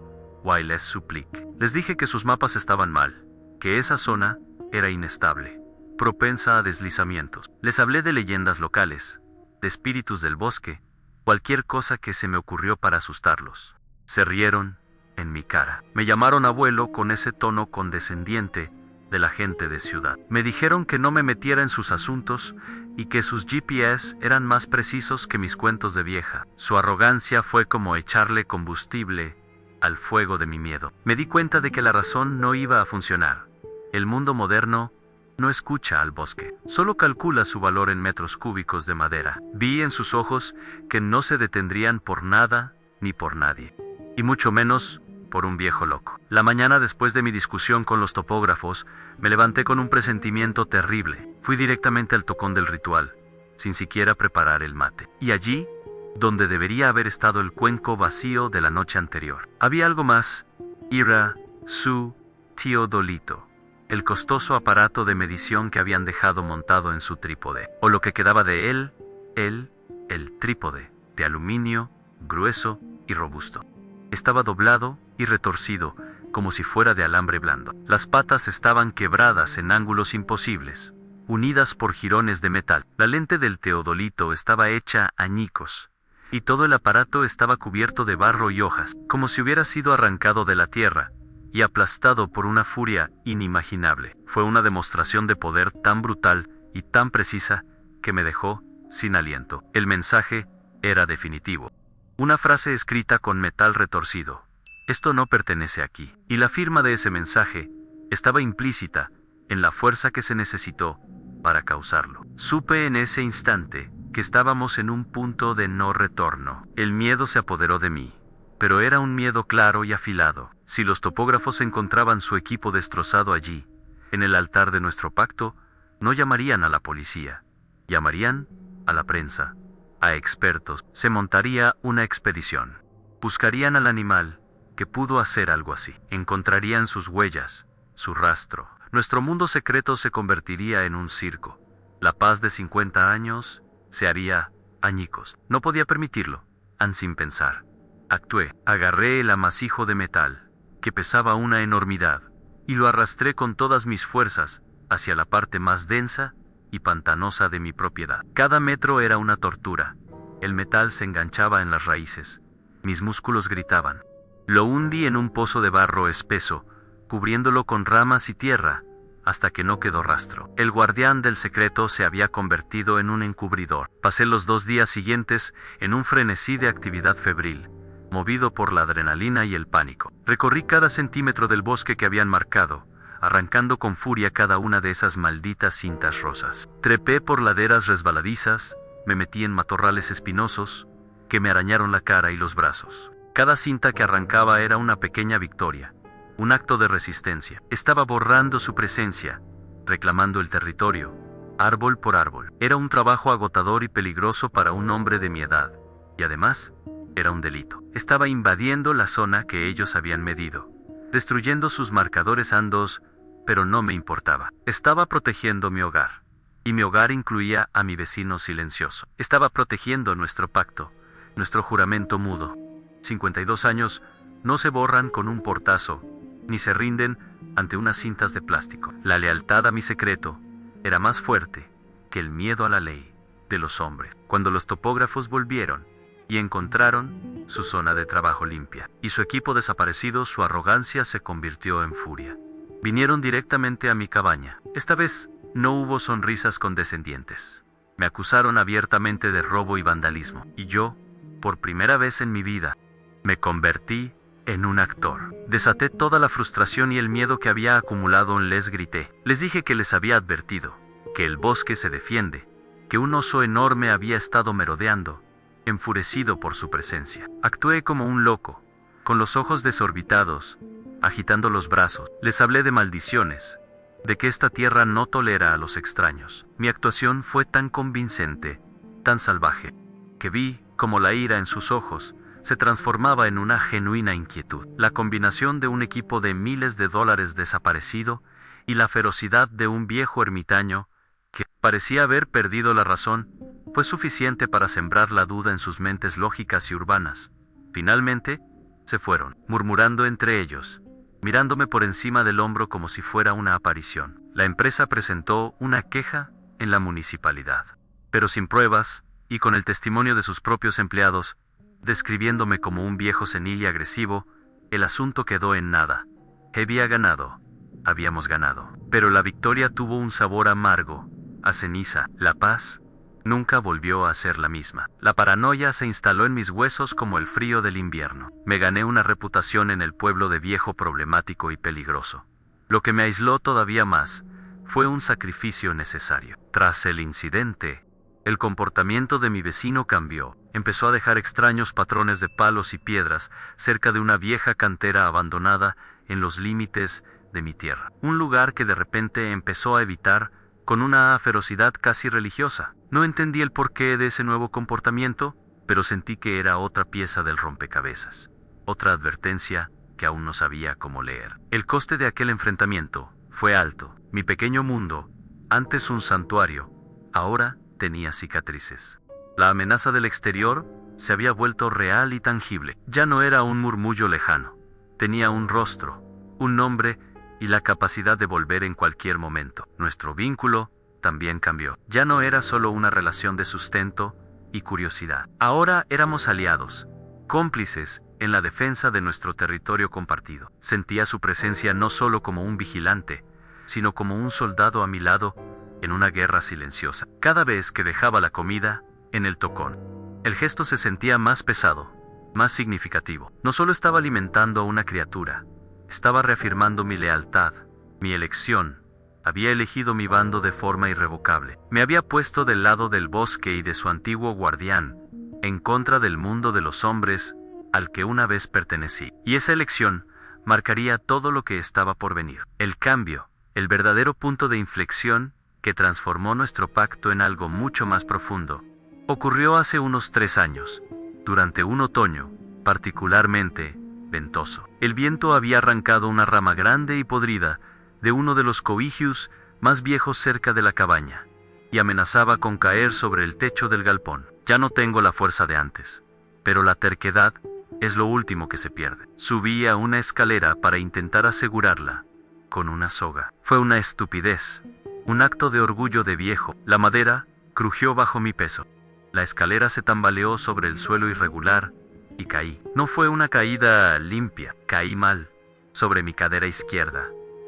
y les supliqué. Les dije que sus mapas estaban mal, que esa zona era inestable, propensa a deslizamientos. Les hablé de leyendas locales, de espíritus del bosque, cualquier cosa que se me ocurrió para asustarlos. Se rieron en mi cara. Me llamaron abuelo con ese tono condescendiente de la gente de ciudad. Me dijeron que no me metiera en sus asuntos y que sus GPS eran más precisos que mis cuentos de vieja. Su arrogancia fue como echarle combustible al fuego de mi miedo. Me di cuenta de que la razón no iba a funcionar. El mundo moderno no escucha al bosque, solo calcula su valor en metros cúbicos de madera. Vi en sus ojos que no se detendrían por nada ni por nadie, y mucho menos por un viejo loco. La mañana después de mi discusión con los topógrafos, me levanté con un presentimiento terrible. Fui directamente al tocón del ritual, sin siquiera preparar el mate. Y allí, donde debería haber estado el cuenco vacío de la noche anterior, había algo más. Ira, su teodolito, el costoso aparato de medición que habían dejado montado en su trípode, o lo que quedaba de él, el trípode, de aluminio, grueso y robusto. Estaba doblado y retorcido, como si fuera de alambre blando. Las patas estaban quebradas en ángulos imposibles, unidas por jirones de metal. La lente del teodolito estaba hecha añicos, y todo el aparato estaba cubierto de barro y hojas, como si hubiera sido arrancado de la tierra y aplastado por una furia inimaginable. Fue una demostración de poder tan brutal y tan precisa que me dejó sin aliento. El mensaje era definitivo. Una frase escrita con metal retorcido. Esto no pertenece aquí. Y la firma de ese mensaje estaba implícita en la fuerza que se necesitó para causarlo. Supe en ese instante que estábamos en un punto de no retorno. El miedo se apoderó de mí, pero era un miedo claro y afilado. Si los topógrafos encontraban su equipo destrozado allí, En el altar de nuestro pacto, no llamarían a la policía, llamarían a la prensa, a expertos. Se montaría una expedición. Buscarían al animal que pudo hacer algo así. Encontrarían sus huellas, su rastro. Nuestro mundo secreto se convertiría en un circo. La paz de 50 años se haría añicos. No podía permitirlo, sin pensar. Actué. Agarré el amasijo de metal, que pesaba una enormidad, y lo arrastré con todas mis fuerzas hacia la parte más densa y pantanosa de mi propiedad. Cada metro era una tortura. El metal se enganchaba en las raíces. Mis músculos gritaban. Lo hundí en un pozo de barro espeso, cubriéndolo con ramas y tierra, hasta que no quedó rastro. El guardián del secreto se había convertido en un encubridor. Pasé los 2 días siguientes en un frenesí de actividad febril, movido por la adrenalina y el pánico. Recorrí cada centímetro del bosque que habían marcado, arrancando con furia cada una de esas malditas cintas rosas. Trepé por laderas resbaladizas, me metí en matorrales espinosos, que me arañaron la cara y los brazos. Cada cinta que arrancaba era una pequeña victoria, un acto de resistencia. Estaba borrando su presencia, reclamando el territorio, árbol por árbol. Era un trabajo agotador y peligroso para un hombre de mi edad, y además, era un delito. Estaba invadiendo la zona que ellos habían medido, destruyendo sus marcadores andos, pero no me importaba. Estaba protegiendo mi hogar, y mi hogar incluía a mi vecino silencioso. Estaba protegiendo nuestro pacto, nuestro juramento mudo. 52 años no se borran con un portazo, ni se rinden ante unas cintas de plástico. La lealtad a mi secreto era más fuerte que el miedo a la ley de los hombres. Cuando los topógrafos volvieron y encontraron su zona de trabajo limpia y su equipo desaparecido, su arrogancia se convirtió en furia. Vinieron directamente a mi cabaña. Esta vez no hubo sonrisas condescendientes. Me acusaron abiertamente de robo y vandalismo, y yo, por primera vez en mi vida, me convertí en un actor. Desaté toda la frustración y el miedo que había acumulado. Les grité. Les dije que les había advertido, que el bosque se defiende, que un oso enorme había estado merodeando, enfurecido por su presencia. Actué como un loco, con los ojos desorbitados, agitando los brazos. Les hablé de maldiciones, de que esta tierra no tolera a los extraños. Mi actuación fue tan convincente, tan salvaje, que vi como la ira en sus ojos se transformaba en una genuina inquietud. La combinación de un equipo de miles de dólares desaparecido y la ferocidad de un viejo ermitaño que parecía haber perdido la razón fue suficiente para sembrar la duda en sus mentes lógicas y urbanas. Finalmente, se fueron, murmurando entre ellos, mirándome por encima del hombro como si fuera una aparición. La empresa presentó una queja en la municipalidad, pero sin pruebas y con el testimonio de sus propios empleados, describiéndome como un viejo senil y agresivo. El asunto quedó en nada. Había ganado. Habíamos ganado. Pero la victoria tuvo un sabor amargo, a ceniza. La paz nunca volvió a ser la misma. La paranoia se instaló en mis huesos como el frío del invierno. Me gané una reputación en el pueblo de viejo problemático y peligroso. Lo que me aisló todavía más fue un sacrificio necesario. Tras el incidente, el comportamiento de mi vecino cambió. Empezó a dejar extraños patrones de palos y piedras cerca de una vieja cantera abandonada en los límites de mi tierra. Un lugar que de repente empezó a evitar con una ferocidad casi religiosa. No entendí el porqué de ese nuevo comportamiento, pero sentí que era otra pieza del rompecabezas. Otra advertencia que aún no sabía cómo leer. El coste de aquel enfrentamiento fue alto. Mi pequeño mundo, antes un santuario, ahora tenía cicatrices. La amenaza del exterior se había vuelto real y tangible. Ya no era un murmullo lejano. Tenía un rostro, un nombre y la capacidad de volver en cualquier momento. Nuestro vínculo también cambió. Ya no era solo una relación de sustento y curiosidad. Ahora éramos aliados, cómplices en la defensa de nuestro territorio compartido. Sentía su presencia no solo como un vigilante, sino como un soldado a mi lado en una guerra silenciosa. Cada vez que dejaba la comida en el tocón, el gesto se sentía más pesado, más significativo. No solo estaba alimentando a una criatura, estaba reafirmando mi lealtad, mi elección. Había elegido mi bando de forma irrevocable. Me había puesto del lado del bosque y de su antiguo guardián, en contra del mundo de los hombres al que una vez pertenecí. Y esa elección marcaría todo lo que estaba por venir. El cambio El verdadero punto de inflexión, que transformó nuestro pacto en algo mucho más profundo, ocurrió hace unos 3 años, durante un otoño, particularmente ventoso. El viento había arrancado una rama grande y podrida de uno de los coigios más viejos cerca de la cabaña, y amenazaba con caer sobre el techo del galpón. Ya no tengo la fuerza de antes, pero la terquedad es lo último que se pierde. Subí a una escalera para intentar asegurarla con una soga. Fue una estupidez, un acto de orgullo de viejo. La madera crujió bajo mi peso. La escalera se tambaleó sobre el suelo irregular y caí. No fue una caída limpia, caí mal, sobre mi cadera izquierda,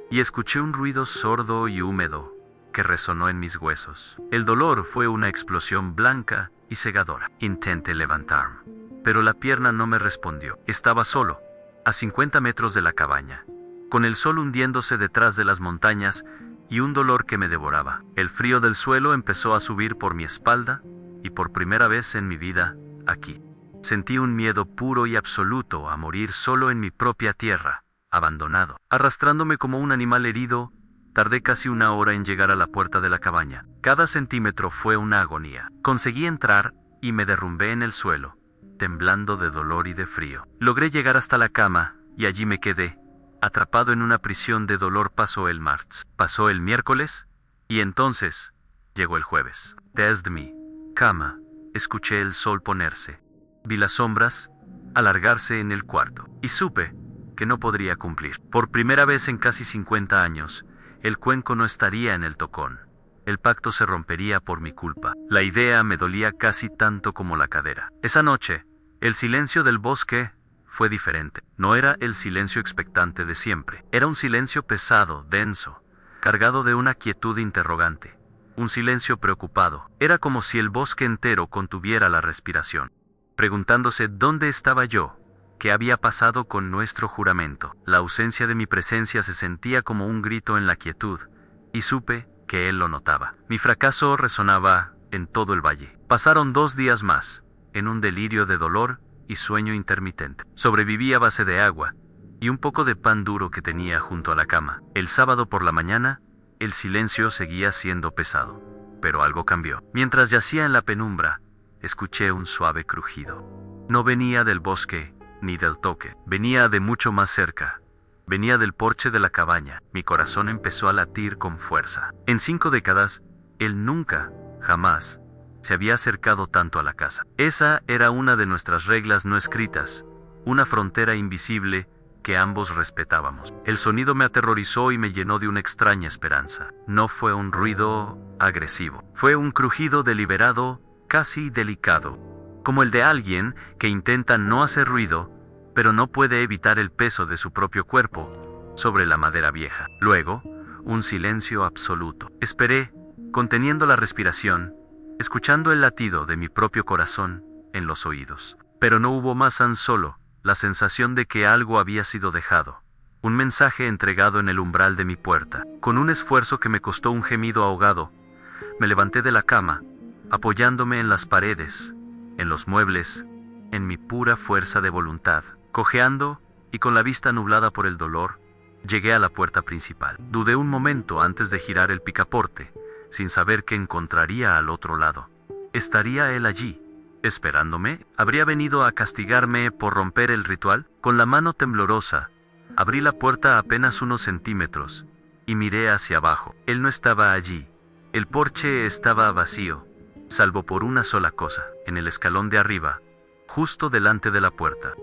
y escuché un ruido sordo y húmedo que resonó en mis huesos. El dolor fue una explosión blanca y cegadora. Intenté levantarme, pero la pierna no me respondió. Estaba solo, a 50 metros de la cabaña, con el sol hundiéndose detrás de las montañas y un dolor que me devoraba. El frío del suelo empezó a subir por mi espalda y por primera vez en mi vida, aquí, sentí un miedo puro y absoluto a morir solo en mi propia tierra, abandonado. Arrastrándome como un animal herido, tardé casi 1 hora en llegar a la puerta de la cabaña. Cada centímetro fue una agonía. Conseguí entrar y me derrumbé en el suelo, temblando de dolor y de frío. Logré llegar hasta la cama y allí me quedé, atrapado en una prisión de dolor. Pasó el martes, pasó el miércoles y entonces llegó el jueves. Desde mi cama escuché el sol ponerse. Vi las sombras alargarse en el cuarto y supe que no podría cumplir. Por primera vez en casi 50 años, el cuenco no estaría en el tocón. El pacto se rompería por mi culpa. La idea me dolía casi tanto como la cadera. Esa noche, el silencio del bosque fue diferente. No era el silencio expectante de siempre. Era un silencio pesado, denso, cargado de una quietud interrogante. Un silencio preocupado. Era como si el bosque entero contuviera la respiración, preguntándose dónde estaba yo, qué había pasado con nuestro juramento. La ausencia de mi presencia se sentía como un grito en la quietud, y supe que él lo notaba. Mi fracaso resonaba en todo el valle. Pasaron 2 días más, en un delirio de dolor y sueño intermitente. Sobreviví a base de agua y un poco de pan duro que tenía junto a la cama. El sábado por la mañana, el silencio seguía siendo pesado, pero algo cambió. Mientras yacía en la penumbra, escuché un suave crujido. No venía del bosque ni del toque, venía de mucho más cerca. Venía del porche de la cabaña. Mi corazón empezó a latir con fuerza. En 5 décadas, él nunca, jamás, se había acercado tanto a la casa. Esa era una de nuestras reglas no escritas, una frontera invisible que ambos respetábamos. El sonido me aterrorizó y me llenó de una extraña esperanza. No fue un ruido agresivo, fue un crujido deliberado, casi delicado, como el de alguien que intenta no hacer ruido, pero no puede evitar el peso de su propio cuerpo sobre la madera vieja. Luego, un silencio absoluto. Esperé, conteniendo la respiración, escuchando el latido de mi propio corazón en los oídos. Pero no hubo más, tan solo la sensación de que algo había sido dejado. Un mensaje entregado en el umbral de mi puerta. Con un esfuerzo que me costó un gemido ahogado, me levanté de la cama, apoyándome en las paredes, en los muebles, en mi pura fuerza de voluntad. Cojeando y con la vista nublada por el dolor, llegué a la puerta principal. Dudé un momento antes de girar el picaporte, sin saber qué encontraría al otro lado. ¿Estaría él allí, esperándome? ¿Habría venido a castigarme por romper el ritual? Con la mano temblorosa, abrí la puerta apenas unos centímetros y miré hacia abajo. Él no estaba allí. El porche estaba vacío, salvo por una sola cosa. En el escalón de arriba, justo delante de la puerta,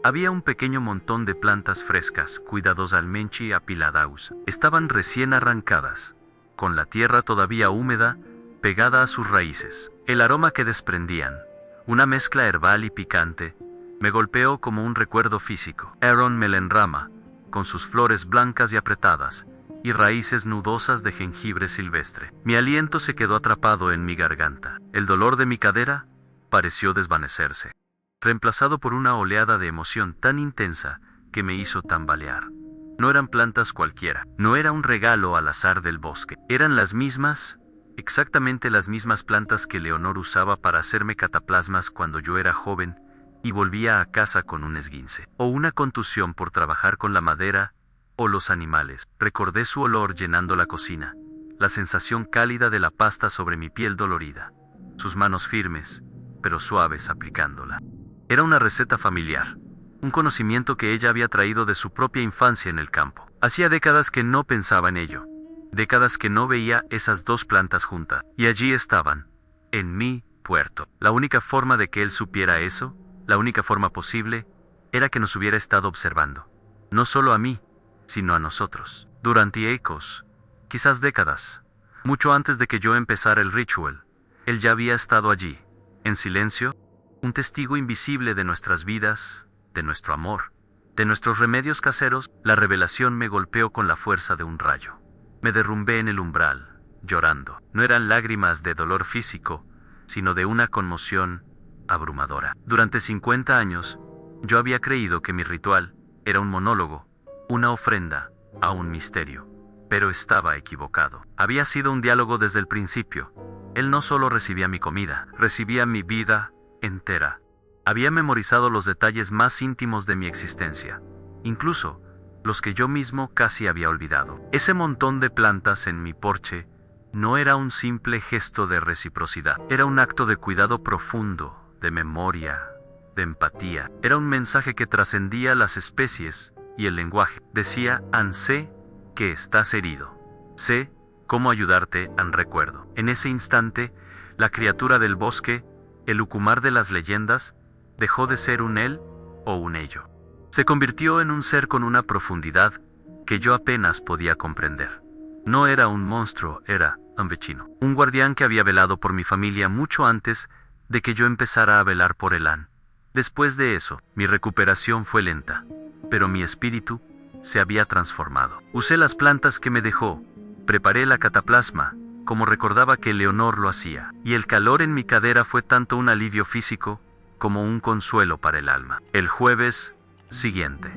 había un pequeño montón de plantas frescas, cuidadosamente apiladas. Estaban recién arrancadas, con la tierra todavía húmeda, pegada a sus raíces. El aroma que desprendían, una mezcla herbal y picante, me golpeó como un recuerdo físico. Aaron melenrama, con sus flores blancas y apretadas, y raíces nudosas de jengibre silvestre. Mi aliento se quedó atrapado en mi garganta. El dolor de mi cadera pareció desvanecerse, reemplazado por una oleada de emoción tan intensa que me hizo tambalear. No eran plantas cualquiera, no era un regalo al azar del bosque. Eran las mismas, exactamente las mismas plantas que Leonor usaba para hacerme cataplasmas cuando yo era joven y volvía a casa con un esguince o una contusión por trabajar con la madera O los animales. Recordé su olor llenando la cocina, la sensación cálida de la pasta sobre mi piel dolorida, sus manos firmes, pero suaves aplicándola. Era una receta familiar, un conocimiento que ella había traído de su propia infancia en el campo. Hacía décadas que no pensaba en ello, décadas que no veía esas dos plantas juntas, y allí estaban, en mi puerto. La única forma de que él supiera eso, la única forma posible, era que nos hubiera estado observando. No solo a mí, sino a nosotros. Durante ecos, quizás décadas, mucho antes de que yo empezara el ritual, él ya había estado allí, en silencio, un testigo invisible de nuestras vidas, de nuestro amor, de nuestros remedios caseros. La revelación me golpeó con la fuerza de un rayo. Me derrumbé en el umbral, llorando. No eran lágrimas de dolor físico, sino de una conmoción abrumadora. Durante 50 años, yo había creído que mi ritual era un monólogo, una ofrenda a un misterio. Pero estaba equivocado. Había sido un diálogo desde el principio. Él no solo recibía mi comida, recibía mi vida entera. Había memorizado los detalles más íntimos de mi existencia, incluso los que yo mismo casi había olvidado. Ese montón de plantas en mi porche no era un simple gesto de reciprocidad. Era un acto de cuidado profundo, de memoria, de empatía. Era un mensaje que trascendía las especies y el lenguaje. Decía: sé que estás herido. Sé cómo ayudarte, recuerdo. En ese instante, la criatura del bosque, el ucumar de las leyendas, dejó de ser un él o un ello. Se convirtió en un ser con una profundidad que yo apenas podía comprender. No era un monstruo, era un vecino. Un guardián que había velado por mi familia mucho antes de que yo empezara a velar por Elan. Después de eso, mi recuperación fue lenta, pero mi espíritu se había transformado. Usé las plantas que me dejó, preparé la cataplasma, como recordaba que Leonor lo hacía, y el calor en mi cadera fue tanto un alivio físico como un consuelo para el alma. El jueves siguiente,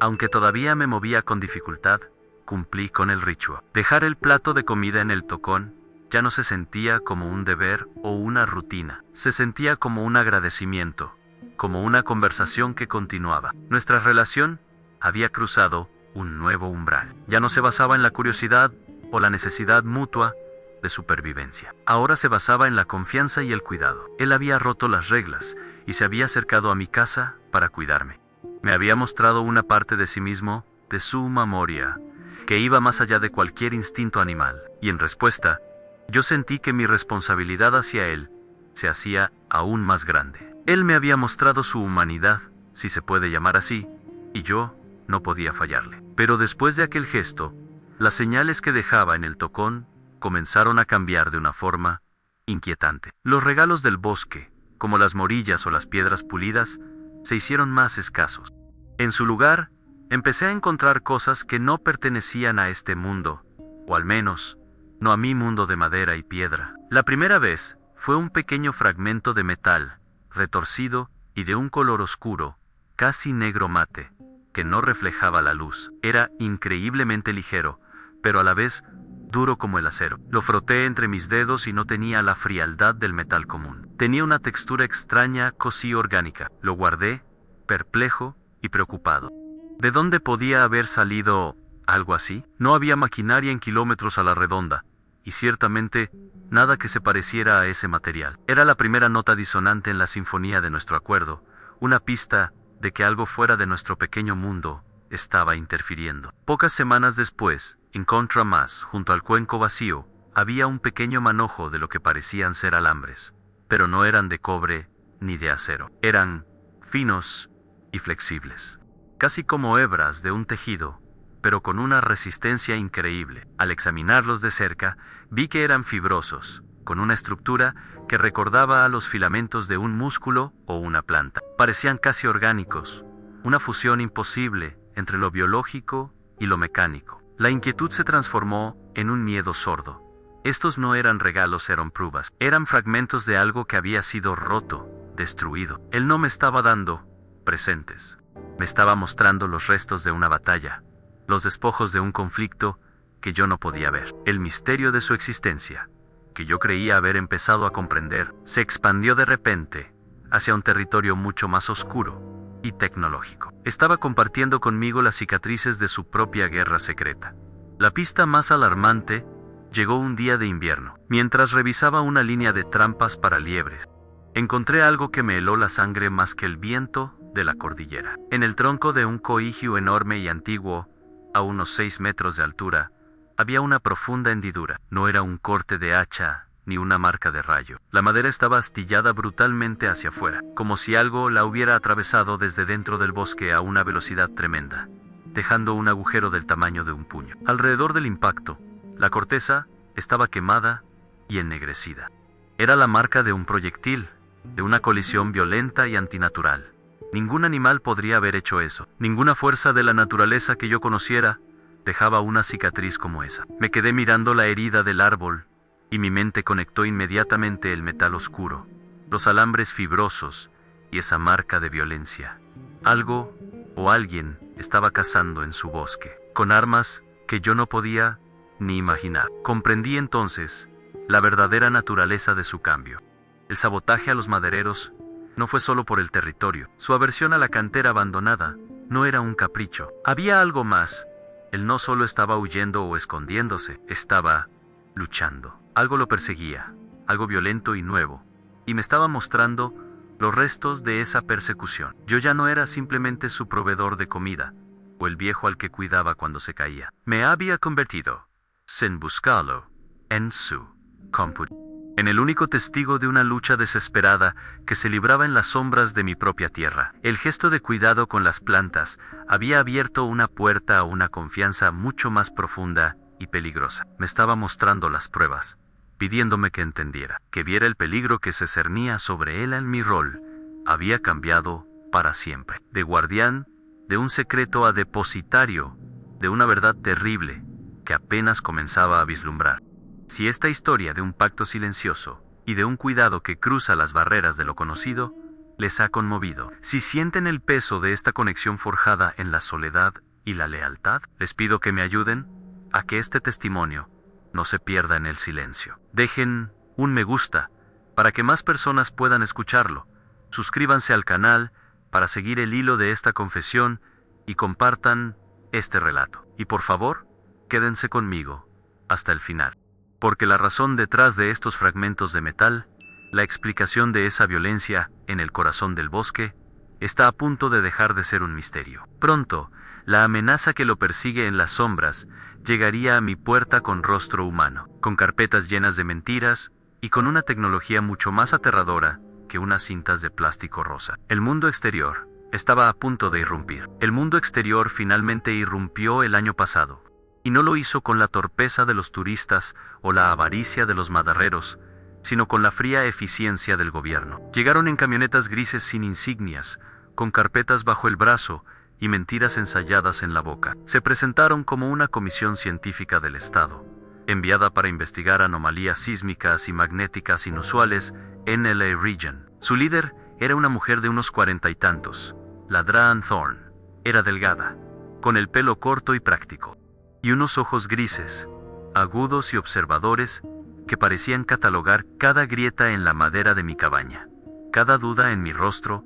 aunque todavía me movía con dificultad, cumplí con el ritual. Dejar el plato de comida en el tocón ya no se sentía como un deber o una rutina, se sentía como un agradecimiento, como una conversación que continuaba. Nuestra relación había cruzado un nuevo umbral. Ya no se basaba en la curiosidad o la necesidad mutua de supervivencia. Ahora se basaba en la confianza y el cuidado. Él había roto las reglas y se había acercado a mi casa para cuidarme. Me había mostrado una parte de sí mismo, de su memoria, que iba más allá de cualquier instinto animal. Y en respuesta, yo sentí que mi responsabilidad hacia él se hacía aún más grande. Él me había mostrado su humanidad, si se puede llamar así, y yo no podía fallarle. Pero después de aquel gesto, las señales que dejaba en el tocón comenzaron a cambiar de una forma inquietante. Los regalos del bosque, como las morillas o las piedras pulidas, se hicieron más escasos. En su lugar, empecé a encontrar cosas que no pertenecían a este mundo, o al menos, no a mi mundo de madera y piedra. La primera vez fue un pequeño fragmento de metal, retorcido y de un color oscuro, casi negro mate, que no reflejaba la luz. Era increíblemente ligero, pero a la vez duro como el acero. Lo froté entre mis dedos y no tenía la frialdad del metal común. Tenía una textura extraña, casi orgánica. Lo guardé, perplejo y preocupado. ¿De dónde podía haber salido algo así? No había maquinaria en kilómetros a la redonda, y ciertamente nada que se pareciera a ese material. Era la primera nota disonante en la sinfonía de nuestro acuerdo, una pista de que algo fuera de nuestro pequeño mundo estaba interfiriendo. Pocas semanas después, en contra más, junto al cuenco vacío, había un pequeño manojo de lo que parecían ser alambres, pero no eran de cobre ni de acero. Eran finos y flexibles, casi como hebras de un tejido, pero con una resistencia increíble. Al examinarlos de cerca, vi que eran fibrosos, con una estructura que recordaba a los filamentos de un músculo o una planta. Parecían casi orgánicos, una fusión imposible entre lo biológico y lo mecánico. La inquietud se transformó en un miedo sordo. Estos no eran regalos, eran pruebas. Eran fragmentos de algo que había sido roto, destruido. Él no me estaba dando presentes. Me estaba mostrando los restos de una batalla, los despojos de un conflicto que yo no podía ver. El misterio de su existencia, que yo creía haber empezado a comprender, se expandió de repente hacia un territorio mucho más oscuro, y tecnológico. Estaba compartiendo conmigo las cicatrices de su propia guerra secreta. La pista más alarmante llegó un día de invierno. Mientras revisaba una línea de trampas para liebres, encontré algo que me heló la sangre más que el viento de la cordillera. En el tronco de un coigüe enorme y antiguo, a unos 6 metros de altura, había una profunda hendidura. No era un corte de hacha ni una marca de rayo. La madera estaba astillada brutalmente hacia afuera, como si algo la hubiera atravesado desde dentro del bosque a una velocidad tremenda, dejando un agujero del tamaño de un puño. Alrededor del impacto, la corteza estaba quemada y ennegrecida. Era la marca de un proyectil, de una colisión violenta y antinatural. Ningún animal podría haber hecho eso. Ninguna fuerza de la naturaleza que yo conociera dejaba una cicatriz como esa. Me quedé mirando la herida del árbol, y mi mente conectó inmediatamente el metal oscuro, los alambres fibrosos y esa marca de violencia. Algo o alguien estaba cazando en su bosque, con armas que yo no podía ni imaginar. Comprendí entonces la verdadera naturaleza de su cambio. El sabotaje a los madereros no fue solo por el territorio. Su aversión a la cantera abandonada no era un capricho. Había algo más. Él no solo estaba huyendo o escondiéndose, estaba luchando. Algo lo perseguía, algo violento y nuevo, y me estaba mostrando los restos de esa persecución. Yo ya no era simplemente su proveedor de comida, o el viejo al que cuidaba cuando se caía. Me había convertido, sin buscarlo, en su cómplice, en el único testigo de una lucha desesperada que se libraba en las sombras de mi propia tierra. El gesto de cuidado con las plantas había abierto una puerta a una confianza mucho más profunda y peligrosa. Me estaba mostrando las pruebas, pidiéndome que entendiera, que viera el peligro que se cernía sobre él. En mi rol había cambiado para siempre. De guardián de un secreto a depositario de una verdad terrible que apenas comenzaba a vislumbrar. Si esta historia de un pacto silencioso y de un cuidado que cruza las barreras de lo conocido les ha conmovido, si sienten el peso de esta conexión forjada en la soledad y la lealtad, les pido que me ayuden a que este testimonio no se pierda en el silencio. Dejen un me gusta para que más personas puedan escucharlo. Suscríbanse al canal para seguir el hilo de esta confesión y compartan este relato. Y por favor, quédense conmigo hasta el final, porque la razón detrás de estos fragmentos de metal, la explicación de esa violencia en el corazón del bosque, está a punto de dejar de ser un misterio. Pronto, la amenaza que lo persigue en las sombras llegaría a mi puerta con rostro humano, con carpetas llenas de mentiras y con una tecnología mucho más aterradora que unas cintas de plástico rosa. El mundo exterior estaba a punto de irrumpir. El mundo exterior finalmente irrumpió el año pasado, y no lo hizo con la torpeza de los turistas o la avaricia de los maderreros, sino con la fría eficiencia del gobierno. Llegaron en camionetas grises sin insignias, con carpetas bajo el brazo y mentiras ensayadas en la boca. Se presentaron como una comisión científica del Estado, enviada para investigar anomalías sísmicas y magnéticas inusuales en LA Region. Su líder era una mujer de unos 40 y tantos. La Dran Thorne era delgada, con el pelo corto y práctico, y unos ojos grises, agudos y observadores, que parecían catalogar cada grieta en la madera de mi cabaña, cada duda en mi rostro.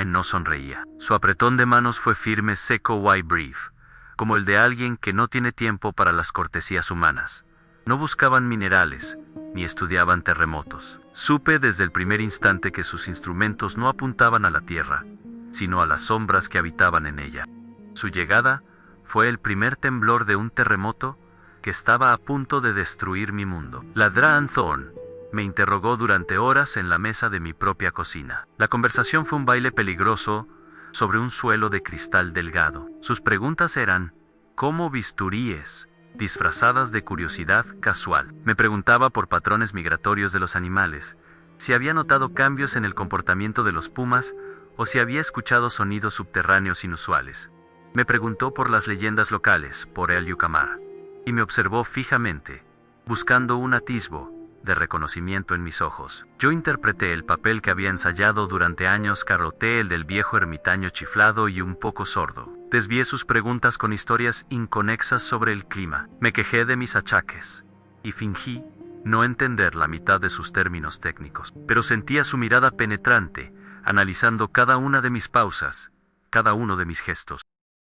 No sonreía. Su apretón de manos fue firme, seco y brief, como el de alguien que no tiene tiempo para las cortesías humanas. No buscaban minerales, ni estudiaban terremotos. Supe desde el primer instante que sus instrumentos no apuntaban a la tierra, sino a las sombras que habitaban en ella. Su llegada fue el primer temblor de un terremoto que estaba a punto de destruir mi mundo. La Dran Thorne me interrogó durante horas en la mesa de mi propia cocina. La conversación fue un baile peligroso sobre un suelo de cristal delgado. Sus preguntas eran como bisturíes, disfrazadas de curiosidad casual. Me preguntaba por patrones migratorios de los animales, si había notado cambios en el comportamiento de los pumas o si había escuchado sonidos subterráneos inusuales. Me preguntó por las leyendas locales, por el Yucamar, y me observó fijamente, buscando un atisbo de reconocimiento en mis ojos. Yo interpreté el papel que había ensayado durante años. Carroté el del viejo ermitaño chiflado y un poco sordo. Desvié sus preguntas con historias inconexas sobre el clima. Me quejé de mis achaques y fingí no entender la mitad de sus términos técnicos, pero sentía su mirada penetrante, analizando cada una de mis pausas, cada uno de mis gestos.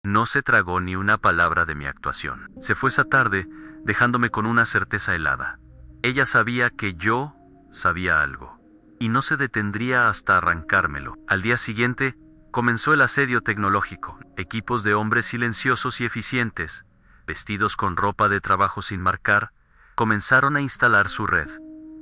No se tragó ni una palabra de mi actuación. Se fue esa tarde, dejándome con una certeza helada. Ella sabía que yo sabía algo, y no se detendría hasta arrancármelo. Al día siguiente, comenzó el asedio tecnológico. Equipos de hombres silenciosos y eficientes, vestidos con ropa de trabajo sin marcar, comenzaron a instalar su red.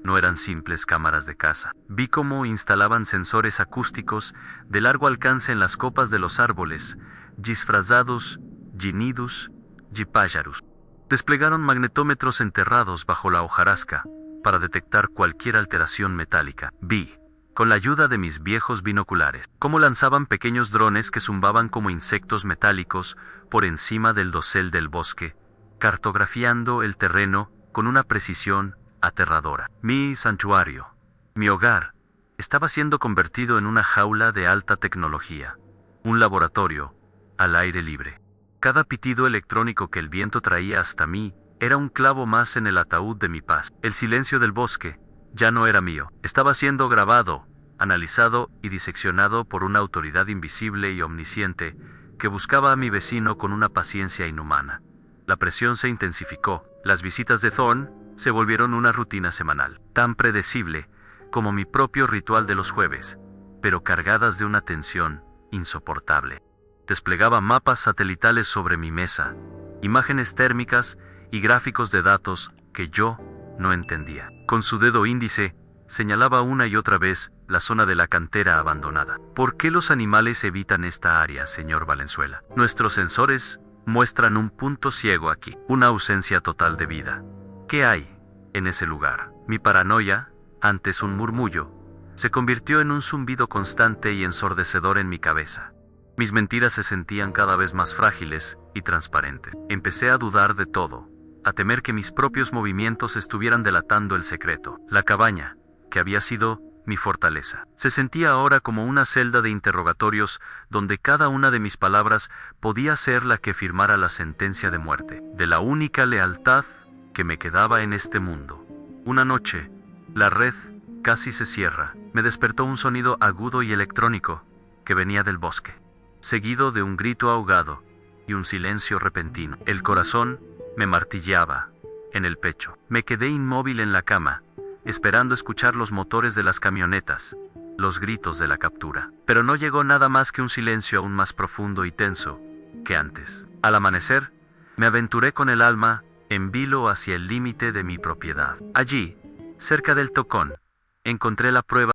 No eran simples cámaras de caza. Vi cómo instalaban sensores acústicos de largo alcance en las copas de los árboles, disfrazados, ginidus, gipájarus. Desplegaron magnetómetros enterrados bajo la hojarasca para detectar cualquier alteración metálica. Vi, con la ayuda de mis viejos binoculares, cómo lanzaban pequeños drones que zumbaban como insectos metálicos por encima del dosel del bosque, cartografiando el terreno con una precisión aterradora. Mi santuario, mi hogar, estaba siendo convertido en una jaula de alta tecnología, un laboratorio al aire libre. Cada pitido electrónico que el viento traía hasta mí era un clavo más en el ataúd de mi paz. El silencio del bosque ya no era mío. Estaba siendo grabado, analizado y diseccionado por una autoridad invisible y omnisciente que buscaba a mi vecino con una paciencia inhumana. La presión se intensificó. Las visitas de Thorne se volvieron una rutina semanal, tan predecible como mi propio ritual de los jueves, pero cargadas de una tensión insoportable. Desplegaba mapas satelitales sobre mi mesa, imágenes térmicas y gráficos de datos que yo no entendía. Con su dedo índice, señalaba una y otra vez la zona de la cantera abandonada. ¿Por qué los animales evitan esta área, señor Valenzuela? Nuestros sensores muestran un punto ciego aquí, una ausencia total de vida. ¿Qué hay en ese lugar? Mi paranoia, antes un murmullo, se convirtió en un zumbido constante y ensordecedor en mi cabeza. Mis mentiras se sentían cada vez más frágiles y transparentes. Empecé a dudar de todo, a temer que mis propios movimientos estuvieran delatando el secreto. La cabaña, que había sido mi fortaleza, se sentía ahora como una celda de interrogatorios donde cada una de mis palabras podía ser la que firmara la sentencia de muerte, de la única lealtad que me quedaba en este mundo. Una noche, la red casi se cierra. Me despertó un sonido agudo y electrónico que venía del bosque, seguido de un grito ahogado y un silencio repentino. El corazón me martilleaba en el pecho. Me quedé inmóvil en la cama, esperando escuchar los motores de las camionetas, los gritos de la captura. Pero no llegó nada más que un silencio aún más profundo y tenso que antes. Al amanecer, me aventuré con el alma en vilo hacia el límite de mi propiedad. Allí, cerca del Tocón, encontré la prueba